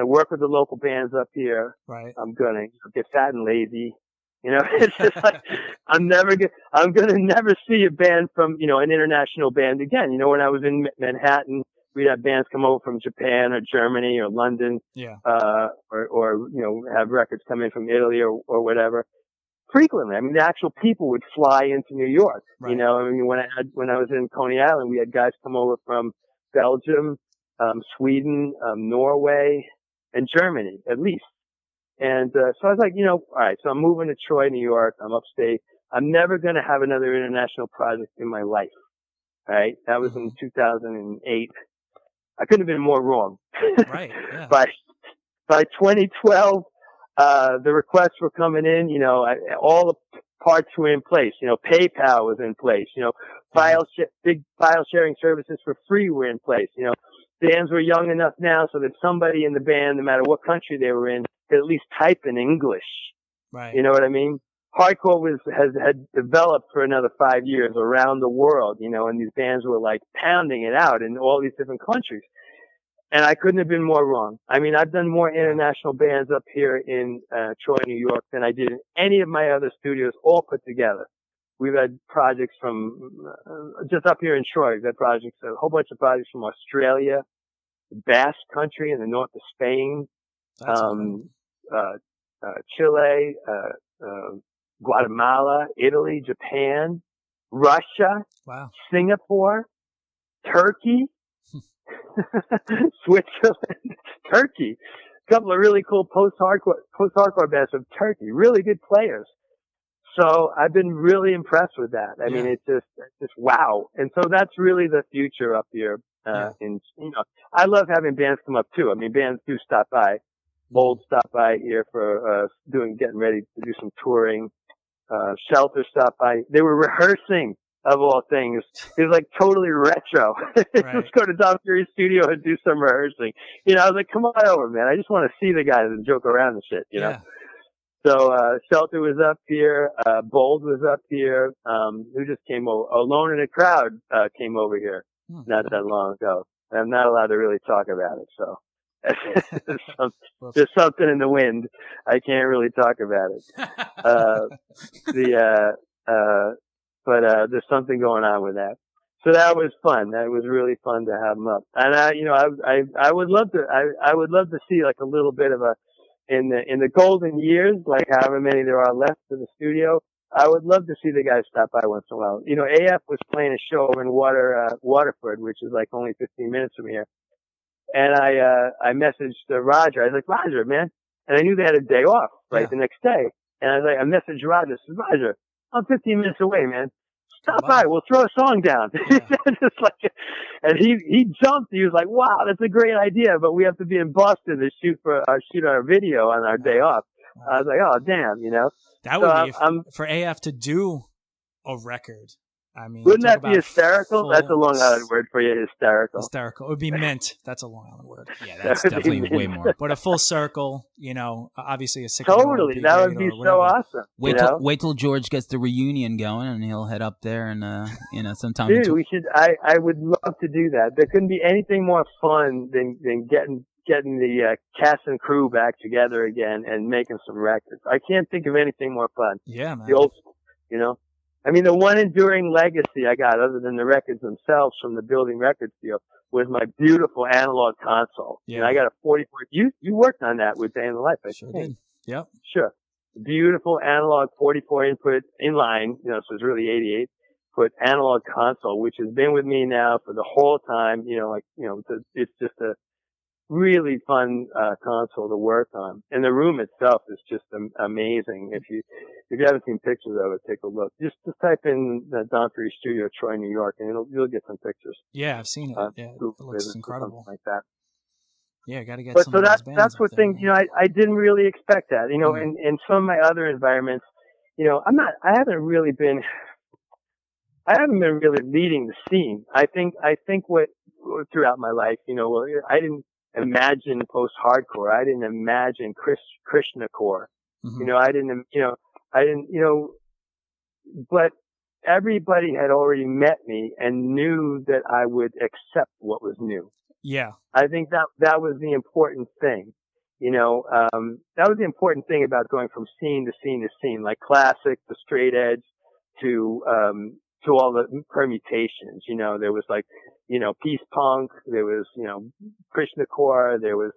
work with the local bands up here. Right. I'm gonna get fat and lazy. It's just like, I'm gonna never see a band from, an international band again. When I was in Manhattan, we'd have bands come over from Japan or Germany or London. Yeah. Or have records come in from Italy or whatever. Frequently. The actual people would fly into New York. Right. When I was in Coney Island, we had guys come over from Belgium, Sweden, Norway, and Germany, at least. And, so I was like, all right, so I'm moving to Troy, New York. I'm upstate. I'm never going to have another international project in my life. Right? That was in 2008. I couldn't have been more wrong. Right. Yeah. By 2012, the requests were coming in, all the parts were in place, PayPal was in place, big file sharing services for free were in place, bands were young enough now so that somebody in the band, no matter what country they were in, could at least type in English. Right. You know what I mean? Hardcore had developed for another 5 years around the world, and these bands were like pounding it out in all these different countries. And I couldn't have been more wrong. I've done more international bands up here in Troy, New York than I did in any of my other studios all put together. we've had projects from just up here in Troy. We've had projects, a whole bunch of projects from Australia, the Basque Country in the north of Spain, That's incredible. Chile, Guatemala, Italy, Japan, Russia, Wow. Singapore, Turkey, Switzerland, Turkey. A couple of really cool post-hardcore bands from Turkey. Really good players. So I've been really impressed with that. I mean, it's just wow. And so that's really the future up here. And I love having bands come up too. I mean, bands do stop by. Bold stopped by here for getting ready to do some touring. Shelter stopped by. They were rehearsing, of all things. It was like totally retro. Right. Let's go to Don Fury's studio and do some rehearsing. I was like, come on over, man. I just want to see the guys and joke around and shit, you know? So, Shelter was up here. Bold was up here. Who just came over? Alone in a Crowd, came over here not that long ago. I'm not allowed to really talk about it, so. There's something in the wind. I can't really talk about it. But there's something going on with that. So that was fun. That was really fun to have them up. And I would love to see like a little bit of in the golden years, like however many there are left in the studio. I would love to see the guys stop by once in a while. AF was playing a show over in Waterford, which is like only 15 minutes from here. And I messaged Roger. I was like, Roger, man. And I knew they had a day off, the next day. And I messaged Roger. I said, Roger, I'm 15 minutes away, man. Stop by. We'll throw a song down. Just like, and he jumped. He was like, wow, that's a great idea, but we have to be in Boston to shoot our video on our day off. I was like, oh, damn, That would be for AF to do a record. I mean, wouldn't that be hysterical? That's a Long Island word for you, hysterical. Hysterical. It would be mint. That's a Long Island word. Yeah, that's definitely way more. But a full circle, obviously a sick. Totally, that would be so awesome. Wait till George gets the reunion going, and he'll head up there and sometime. Dude, we should. I would love to do that. There couldn't be anything more fun than getting the cast and crew back together again and making some records. I can't think of anything more fun. Yeah, man. The old, I mean, the one enduring legacy I got, other than the records themselves from the Building Records deal, was my beautiful analog console. Yeah. And I got a 44. You worked on that with Day in the Life, I sure think. Did. Yep. Sure. Beautiful analog 44 input inline, so it's really 88 foot analog console, which has been with me now for the whole time. It's just a really fun console to work on, and the room itself is just amazing. If you haven't seen pictures of it, take a look. Just type in the Don Fury Studio, Troy, New York, and you'll get some pictures. Yeah, I've seen it. It looks incredible. Like that. Yeah, got to get. But some so of those bands that's what there, things. I didn't really expect that. In some of my other environments, I haven't been really leading the scene. I think what throughout my life, I didn't imagine post-hardcore. I didn't imagine Krishnacore. But everybody had already met me and knew that I would accept what was new. Yeah. I think that was the important thing. That was the important thing about going from scene to scene to scene, like classic to straight edge to all the permutations. There was like, peace punk, there was, Krishnacore, there was,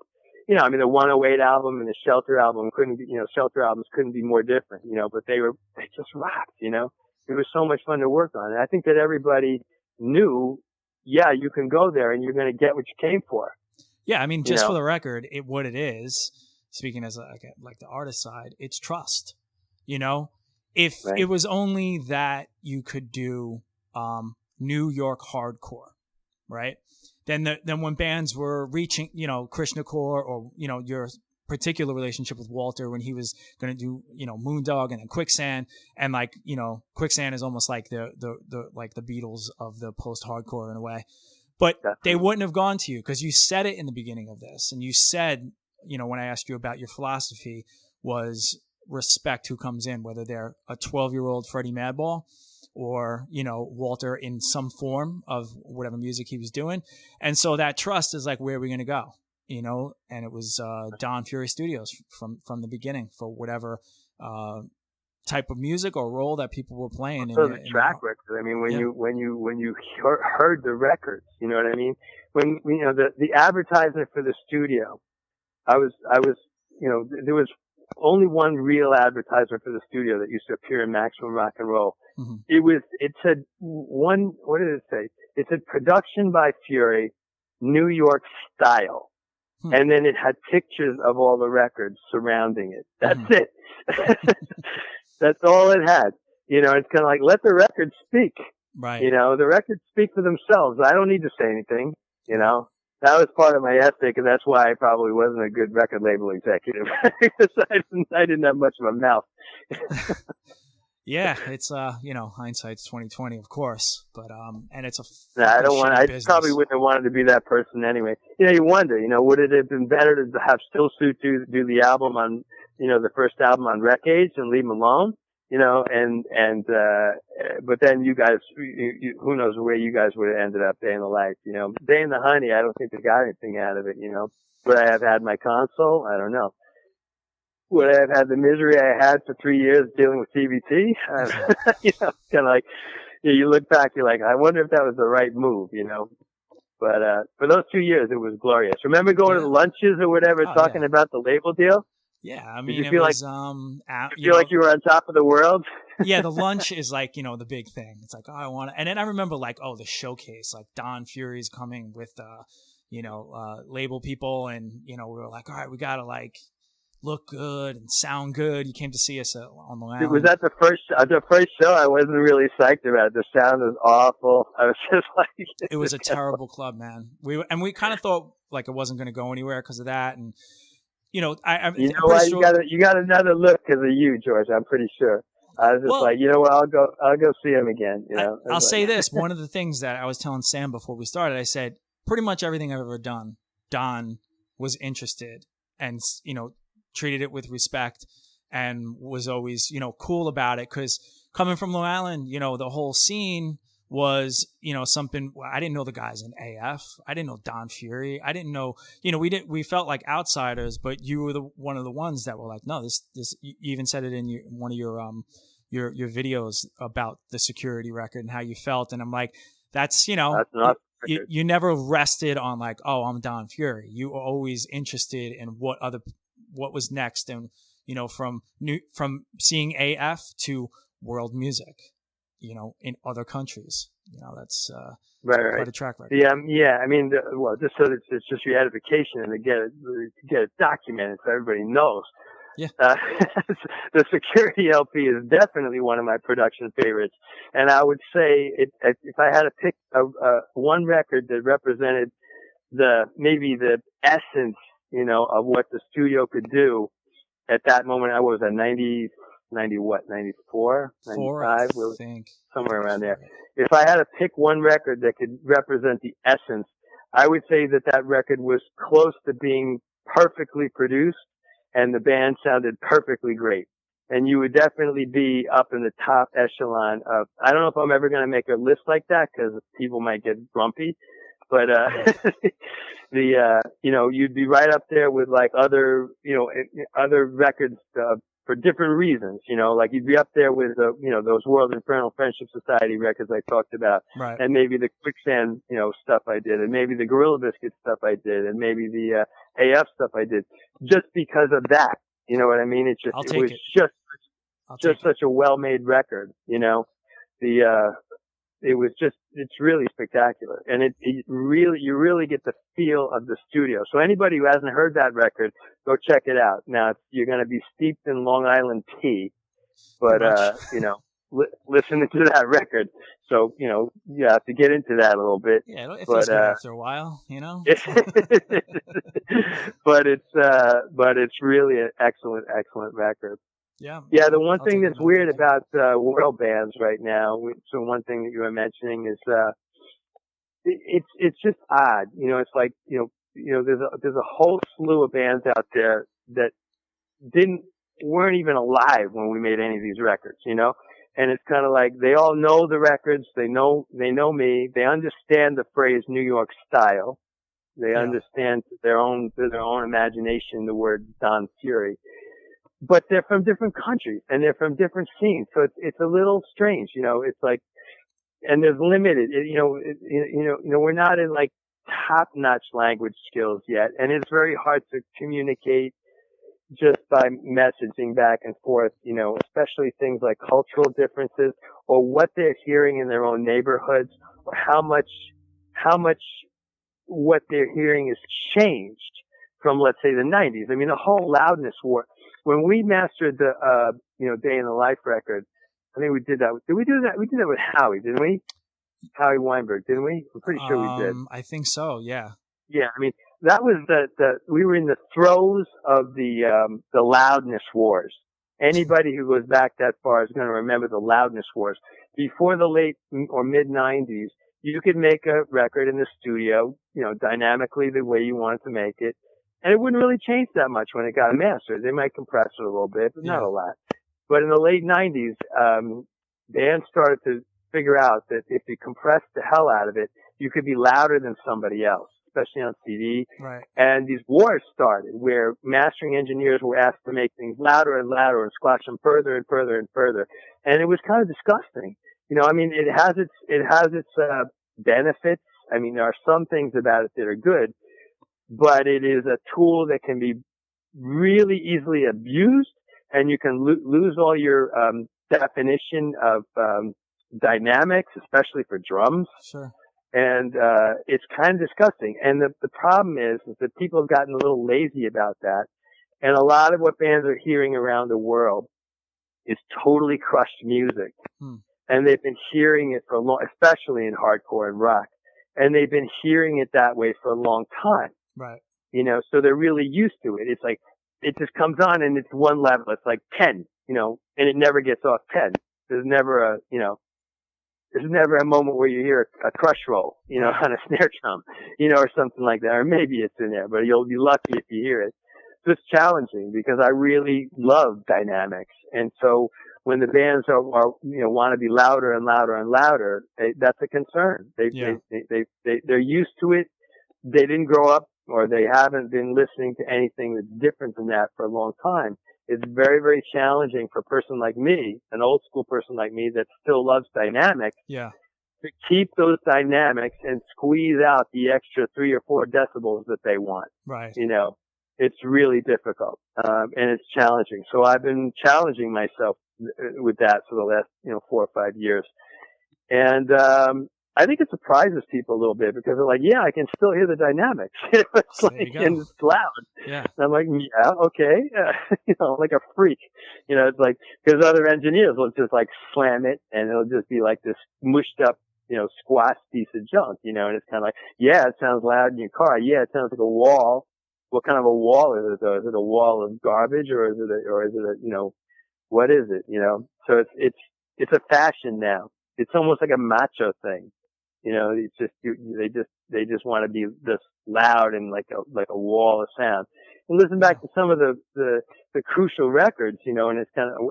the 108 album and the Shelter album Shelter albums couldn't be more different, but they just rocked, It was so much fun to work on. And I think that everybody knew, you can go there and you're going to get what you came for. Yeah. I mean, just for the record, what it is, speaking as like the artist side, it's trust, If right. It was only that you could do New York hardcore, right? Then when bands were reaching, Krishnacore or your particular relationship with Walter when he was going to do Moondog and then Quicksand, and Quicksand is almost like the Beatles of the post hardcore in a way, but Definitely. They wouldn't have gone to you because you said it in the beginning of this, and you said when I asked you about your philosophy was respect who comes in, whether they're a 12-year-old Freddie Madball or, Walter in some form of whatever music he was doing. And so that trust is like, where are we going to go? And it was Don Fury Studios from the beginning for whatever type of music or role that people were playing. So the track record. I mean, when you heard the records, you know what I mean? When the advertisement for the studio, I was there was only one real advertisement for the studio that used to appear in Maximum Rock and Roll. Mm-hmm. It said what did it say? It said production by Fury, New York style. And then it had pictures of all the records surrounding it. That's it. That's all it had. You know, it's kind of like, let the records speak. Right. You know, the records speak for themselves. I don't need to say anything. You know, that was part of my ethic, and that's why I probably wasn't a good record label executive. Because I didn't have much of a mouth. Yeah, it's hindsight's 2020, of course, but and it's a I don't want. I business. Probably wouldn't have wanted to be that person anyway. You know, you wonder. You know, would it have been better to have Still Suit do the album on, the first album on Rec Age and leave him alone? You know, but then you guys, who knows where you guys would have ended up, Day in the Life. You know, Day in the Honey. I don't think they got anything out of it. You know, would I have had my console? I don't know. Would I have had the misery I had for 3 years dealing with CBT? Kind of like, you look back, you're like, I wonder if that was the right move, But for those 2 years, it was glorious. Remember going to lunches or whatever, talking about the label deal? Yeah, I mean, Did you feel was, you feel like you were on top of the world? Yeah, the lunch is like, the big thing. It's like, oh, I want to. And then I remember like, oh, the showcase, like Don Fury's coming with, label people. And, we were like, all right, we got to like look good and sound good. You came to see us on Long Island. Was that the first show? I wasn't really psyched about it. The sound was awful. I was just like, it was a terrible club, man. We kind of thought like it wasn't going to go anywhere because of that. And, you got another look because of you, George. I'm pretty sure. I was just like, you know what? I'll go see him again. I'll say this. One of the things that I was telling Sam before we started, I said, pretty much everything I've ever done, Don was interested and, treated it with respect and was always, cool about it. Cause coming from Long Island, the whole scene was, something. I didn't know the guys in AF. I didn't know Don Fury. I didn't know, we felt like outsiders, but you were one of the ones that were like, no, this, you even said it in one of your videos about the Security record and how you felt. And I'm like, that's, that's not. You never rested on like, oh, I'm Don Fury. You were always interested in what was next, and from seeing AF to world music, in other countries. That's right. quite a track record. Yeah. I mean, just so that it's just your edification and to get it documented so everybody knows. Yeah. The Security LP is definitely one of my production favorites, and I would say if I had to pick one record that represented maybe the essence, of what the studio could do at that moment. I was at 94, 95, I think. Somewhere around there. If I had to pick one record that could represent the essence, I would say that record was close to being perfectly produced and the band sounded perfectly great. And you would definitely be up in the top echelon of, I don't know if I'm ever going to make a list like that because people might get grumpy, but, you'd be right up there with like other records, for different reasons, like you'd be up there with, those World Infernal Friendship Society records I talked about. Right. And maybe the Quicksand, stuff I did, and maybe the Gorilla Biscuits stuff I did, and maybe the, AF stuff I did, just because of that. You know what I mean? It was just such a well-made record, it's really spectacular. And you really get the feel of the studio. So anybody who hasn't heard that record, go check it out. Now, you're going to be steeped in Long Island tea, but, listening to that record. So, you have to get into that a little bit. Yeah, it feels good after a while, But it's really an excellent record. Yeah. Yeah, the one thing that's weird about world bands right now, so one thing that you were mentioning is it's just odd. It's like, there's a whole slew of bands out there that weren't even alive when we made any of these records, And it's kind of like they all know the records, they know me, they understand the phrase New York style. They understand their own imagination the word Don Fury. but they're from different countries and they're from different scenes. So it's a little strange, you know, it's like, and there's limited, we're not in like top-notch language skills yet. And it's very hard to communicate just by messaging back and forth, you know, especially things like cultural differences or what they're hearing in their own neighborhoods or how much what they're hearing has changed from, let's say, the 90s. I mean, the whole loudness war. When we mastered the, Day in the Life record, I think we did that. Did we do that? We did that with Howie, didn't we? Howie Weinberg, didn't we? I'm pretty sure we did. I think so. Yeah. Yeah. I mean, that was we were in the throes of the loudness wars. Anybody who goes back that far is going to remember the loudness wars. Before the late or mid 90s, you could make a record in the studio, you know, dynamically the way you wanted to make it. And it wouldn't really change that much when it got mastered. They might compress it a little bit, but not a lot. But in the late 90s, bands started to figure out that if you compressed the hell out of it, you could be louder than somebody else, especially on CD. Right. And these wars started where mastering engineers were asked to make things louder and louder and squash them further and further and further. And it was kind of disgusting. You know, I mean, it has its benefits. I mean, there are some things about it that are good, but it is a tool that can be really easily abused, and you can lose all your definition of dynamics, especially for drums. Sure. And it's kind of disgusting. And the problem is that people have gotten a little lazy about that. And a lot of what bands are hearing around the world is totally crushed music. And they've been hearing it for a long, especially in hardcore and rock. And they've been hearing it that way for a long time. Right. You know, so they're really used to it. It's like, it just comes on and it's one level. It's like 10, you know, and it never gets off 10. There's never a moment where you hear a crush roll, you know, on a snare drum, you know, or something like that. Or maybe it's in there, but you'll be lucky if you hear it. So it's challenging because I really love dynamics. And so when the bands are want to be louder and louder and louder, that's a concern. They're used to it. They didn't grow up or they haven't been listening to anything that's different than that for a long time. It's very, very challenging for a person like me, an old school person like me that still loves dynamics, to keep those dynamics and squeeze out the extra 3 or 4 decibels that they want. Right. You know, it's really difficult, and it's challenging. So I've been challenging myself with that for the last, 4 or 5 years. And, I think it surprises people a little bit because they're like, yeah, I can still hear the dynamics. It's like, and it's loud. Yeah. And I'm like, yeah, okay. Like a freak. It's like, because other engineers will just like slam it and it'll just be like this mushed up, squash piece of junk, and it's kind of like, yeah, it sounds loud in your car. Yeah, it sounds like a wall. What kind of a wall is it though? Is it a wall of garbage or is it what is it, So it's a fashion now. It's almost like a macho thing. It's just, they just want to be this loud and like a wall of sound. And listen back to some of the crucial records, and it's kind of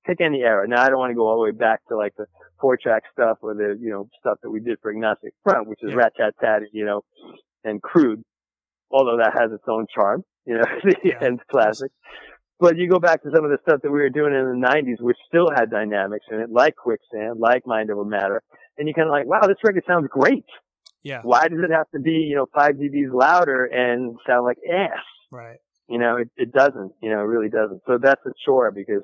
pick any era. Now I don't want to go all the way back to like the 4-track stuff or the, stuff that we did for Agnostic Front, which is Rat Tat Tatty, and Crude. Although that has its own charm, and it's classic. But you go back to some of the stuff that we were doing in the 90s, which still had dynamics in it, like Quicksand, like Mind Over Matter. And you kind of like, wow, this record sounds great. Yeah. Why does it have to be, 5 dBs louder and sound like ass? Right. It doesn't, it really doesn't. So that's a chore because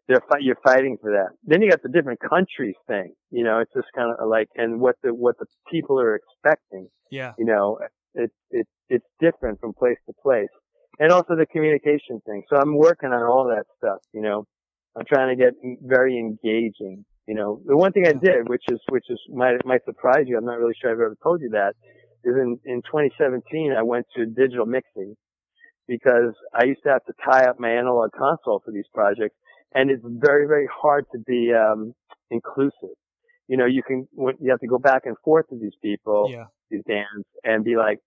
you're fighting for that. Then you got the different countries thing, it's just kind of like, and what the people are expecting. Yeah. It's different from place to place. And also the communication thing. So I'm working on all that stuff, I'm trying to get very engaging. The one thing I did, which might surprise you, I'm not really sure I've ever told you that, is in 2017 I went to digital mixing because I used to have to tie up my analog console for these projects, and it's very, very hard to be inclusive. You have to go back and forth with these people, these bands, and be like,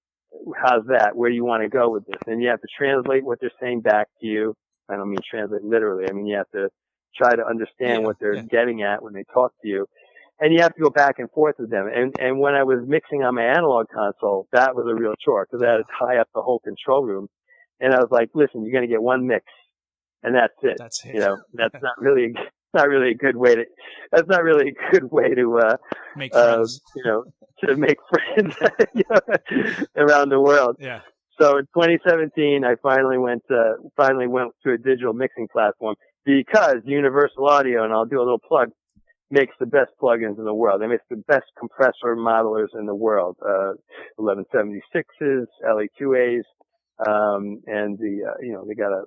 how's that? Where do you want to go with this? And you have to translate what they're saying back to you. I don't mean translate literally. I mean, you have to try to understand what they're getting at when they talk to you. And you have to go back and forth with them. And when I was mixing on my analog console, that was a real chore because I had to tie up the whole control room. And I was like, listen, you're going to get one mix. and that's it. That's it. You know, that's not really a good way to Make friends. you know, to make friends you know, around the world. Yeah. So in 2017, I finally went to a digital mixing platform because Universal Audio, and I'll do a little plug, makes the best plugins in the world. They make the best compressor modelers in the world. 1176s, LA2As, and you know, they got a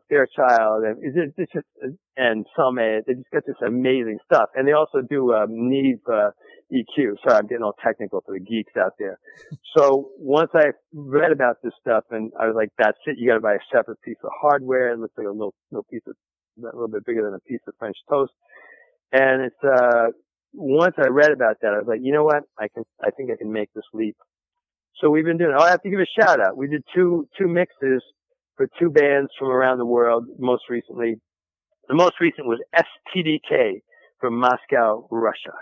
Fairchild, and it's just, and Summit. They just got this amazing stuff, and they also do Neve EQ. Sorry, I'm getting all technical for the geeks out there. So once I read about this stuff, and I was like, "That's it. You got to buy a separate piece of hardware. It looks like a little piece of, a little bit bigger than a piece of French toast." And it's once I read about that, I was like, "You know what? I think I can make this leap." So we've been doing. I have to give a shout out. We did two mixes for two bands from around the world. Most recently, the most recent was STDK from Moscow, Russia.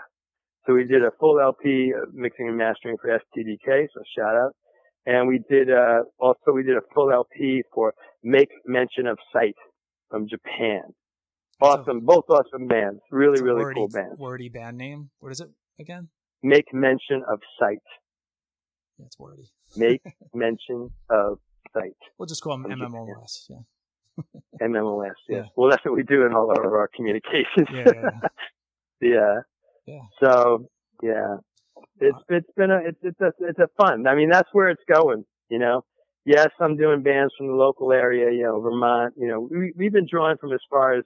So we did a full LP mixing and mastering for STDK. So shout out. And we did a full LP for Make Mention of Sight from Japan. Both awesome bands. Really cool bands. Wordy band name. What is it again? Make Mention of Sight. That's wordy. Make Mention of Sight. We'll just call them MMOS. Yeah. MMOS. Yes. Yeah. Well, that's what we do in all of our communications. Yeah. Yeah. So yeah, it's a fun. I mean, that's where it's going. You know. Yes, I'm doing bands from the local area. You know, Vermont. You know, we've been drawing from as far as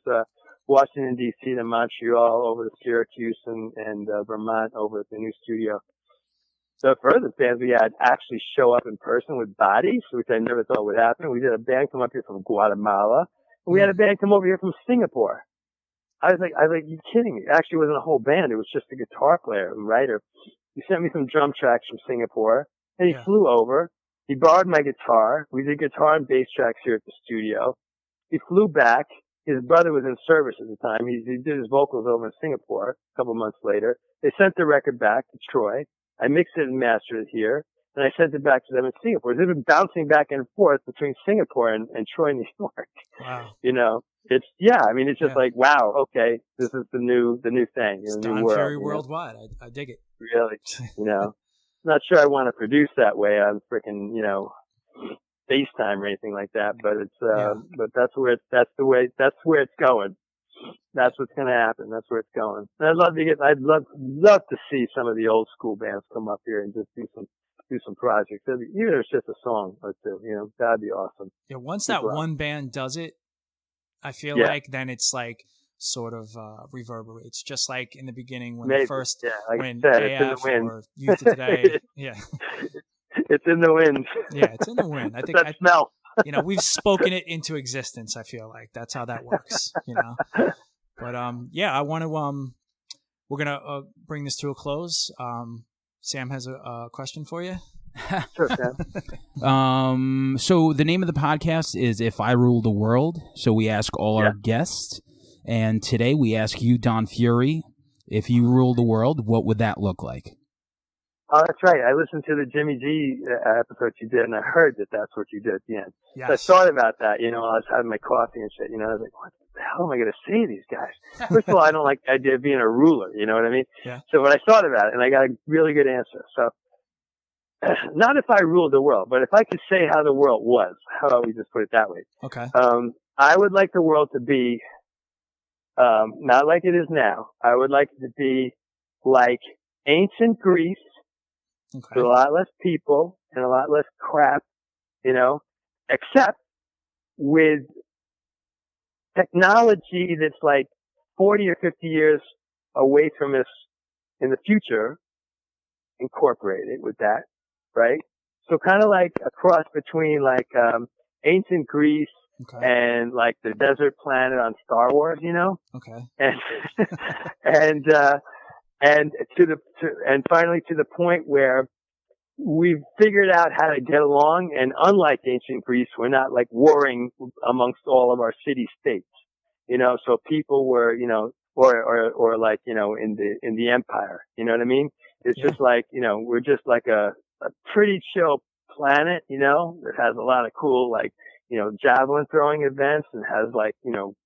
Washington D.C. to Montreal, over to Syracuse and Vermont, over at the new studio. The furthest bands we had actually show up in person with bodies, which I never thought would happen. We did a band come up here from Guatemala. And we had a band come over here from Singapore. I was like, you kidding me? It actually wasn't a whole band. It was just a guitar player and writer. He sent me some drum tracks from Singapore, and he flew over. He borrowed my guitar. We did guitar and bass tracks here at the studio. He flew back. His brother was in service at the time. He did his vocals over in Singapore a couple months later. They sent the record back to Troy. I mixed it and mastered it here, and I sent it back to them in Singapore. They've been bouncing back and forth between Singapore and Troy, New York. Wow. You know, it's just like, wow, okay, this is the new thing, It's the new Don world. Fury worldwide. I dig it. Really, you know, not sure I want to produce that way on frickin', you know, FaceTime or anything like that, but it's, but that's where it's going. That's what's going to happen. That's where it's going. And I'd love to see some of the old school bands come up here and just do some projects. Even if it's just a song or two, you know, that'd be awesome. Yeah. Once that one band does it, I feel like then it's like sort of reverberates, just like in the beginning when Maybe. first Like when I said, it's in the AF wind. or Youth of Today, It's in the wind. Yeah, it's in the wind. I think that smell. You know, we've spoken it into existence. I feel like that's how that works. You know, but I want to we're gonna bring this to a close. Sam has a question for you. Sure, Sam. So the name of the podcast is If I Rule the World. So we ask all our guests, and today we ask you, Don Fury, if you rule the world, what would that look like? Oh, that's right. I listened to the Jimmy G episode you did, and I heard that that's what you did at the end. Yes. So I thought about that, you know, I was having my coffee and shit, you know, I was like, what the hell am I going to say to these guys? First of all, I don't like the idea of being a ruler, you know what I mean? Yeah. So when I thought about it, and I got a really good answer. So, not if I ruled the world, but if I could say how the world was, how about we just put it that way? Okay. I would like the world to be, not like it is now. I would like it to be like ancient Greece, Okay. with a lot less people and a lot less crap, you know, except with technology that's like 40 or 50 years away from us in the future, incorporated with that, right? So kind of like a cross between like, ancient Greece and like the desert planet on Star Wars, you know? Okay. And finally to the point where we've figured out how to get along, and unlike ancient Greece, we're not like warring amongst all of our city states, you know, so people were, you know, or like, you know, in the empire, you know what I mean? It's just like, you know, we're just like a pretty chill planet, you know, that has a lot of cool, like, javelin throwing events and has like,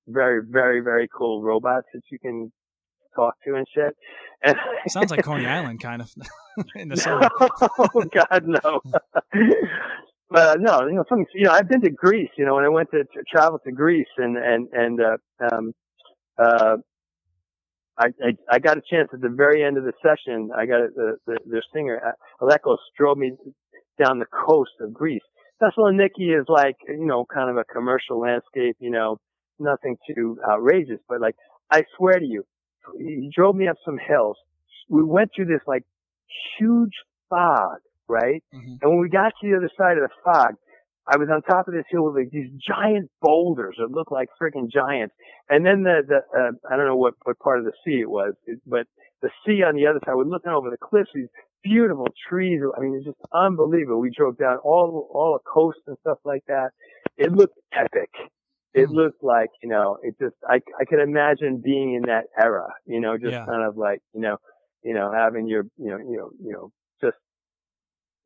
very, very, very cool robots that you can talk to and shit. And sounds like Coney Island kind of in the summer. Oh God, no. But no, I've been to Greece, when I went to travel to Greece I got a chance at the very end of the session. I got the singer Alekos drove me down the coast of Greece. Thessaloniki is like, kind of a commercial landscape, nothing too outrageous, but like, I swear to you, he drove me up some hills. We went through this like huge fog, right? Mm-hmm. And when we got to the other side of the fog, I was on top of this hill with like these giant boulders that looked like freaking giants. And then I don't know what part of the sea it was, but the sea on the other side, we're looking over the cliffs, these beautiful trees. I mean, it's just unbelievable. We drove down all the coast and stuff like that. It looked epic. It looked like, I could imagine being in that era, kind of like, having your, just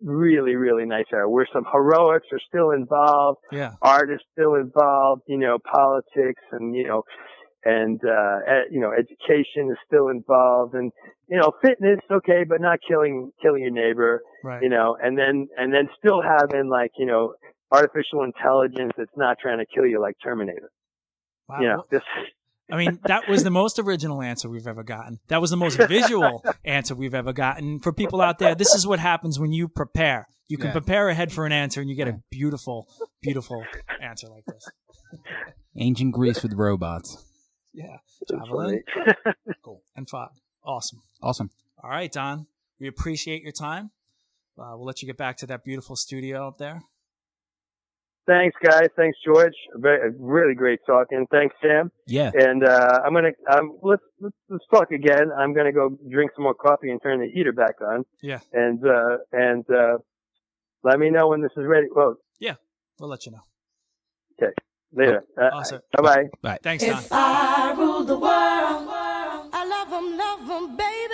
really, really nice era where some heroics are still involved. Yeah. Art is still involved, politics and, education is still involved and, fitness, okay, but not killing your neighbor, right. And then still having like, artificial intelligence that's not trying to kill you like Terminator. Wow. I mean, that was the most original answer we've ever gotten. That was the most visual answer we've ever gotten. For people out there, this is what happens when you prepare. You can prepare ahead for an answer, and you get a beautiful, beautiful answer like this. Ancient Greece with robots. Yeah. Javelin. Cool. And fog. Awesome. Awesome. All right, Don. We appreciate your time. We'll let you get back to that beautiful studio up there. Thanks, guys. Thanks, George. Really great talking. Thanks, Sam. Yeah. And let's talk again. I'm gonna go drink some more coffee and turn the heater back on. Yeah. And let me know when this is ready. Well. Yeah, we'll let you know. Okay. Later. Awesome. Bye-bye. Bye. Thanks, Don. If I rule the world, I love 'em, baby.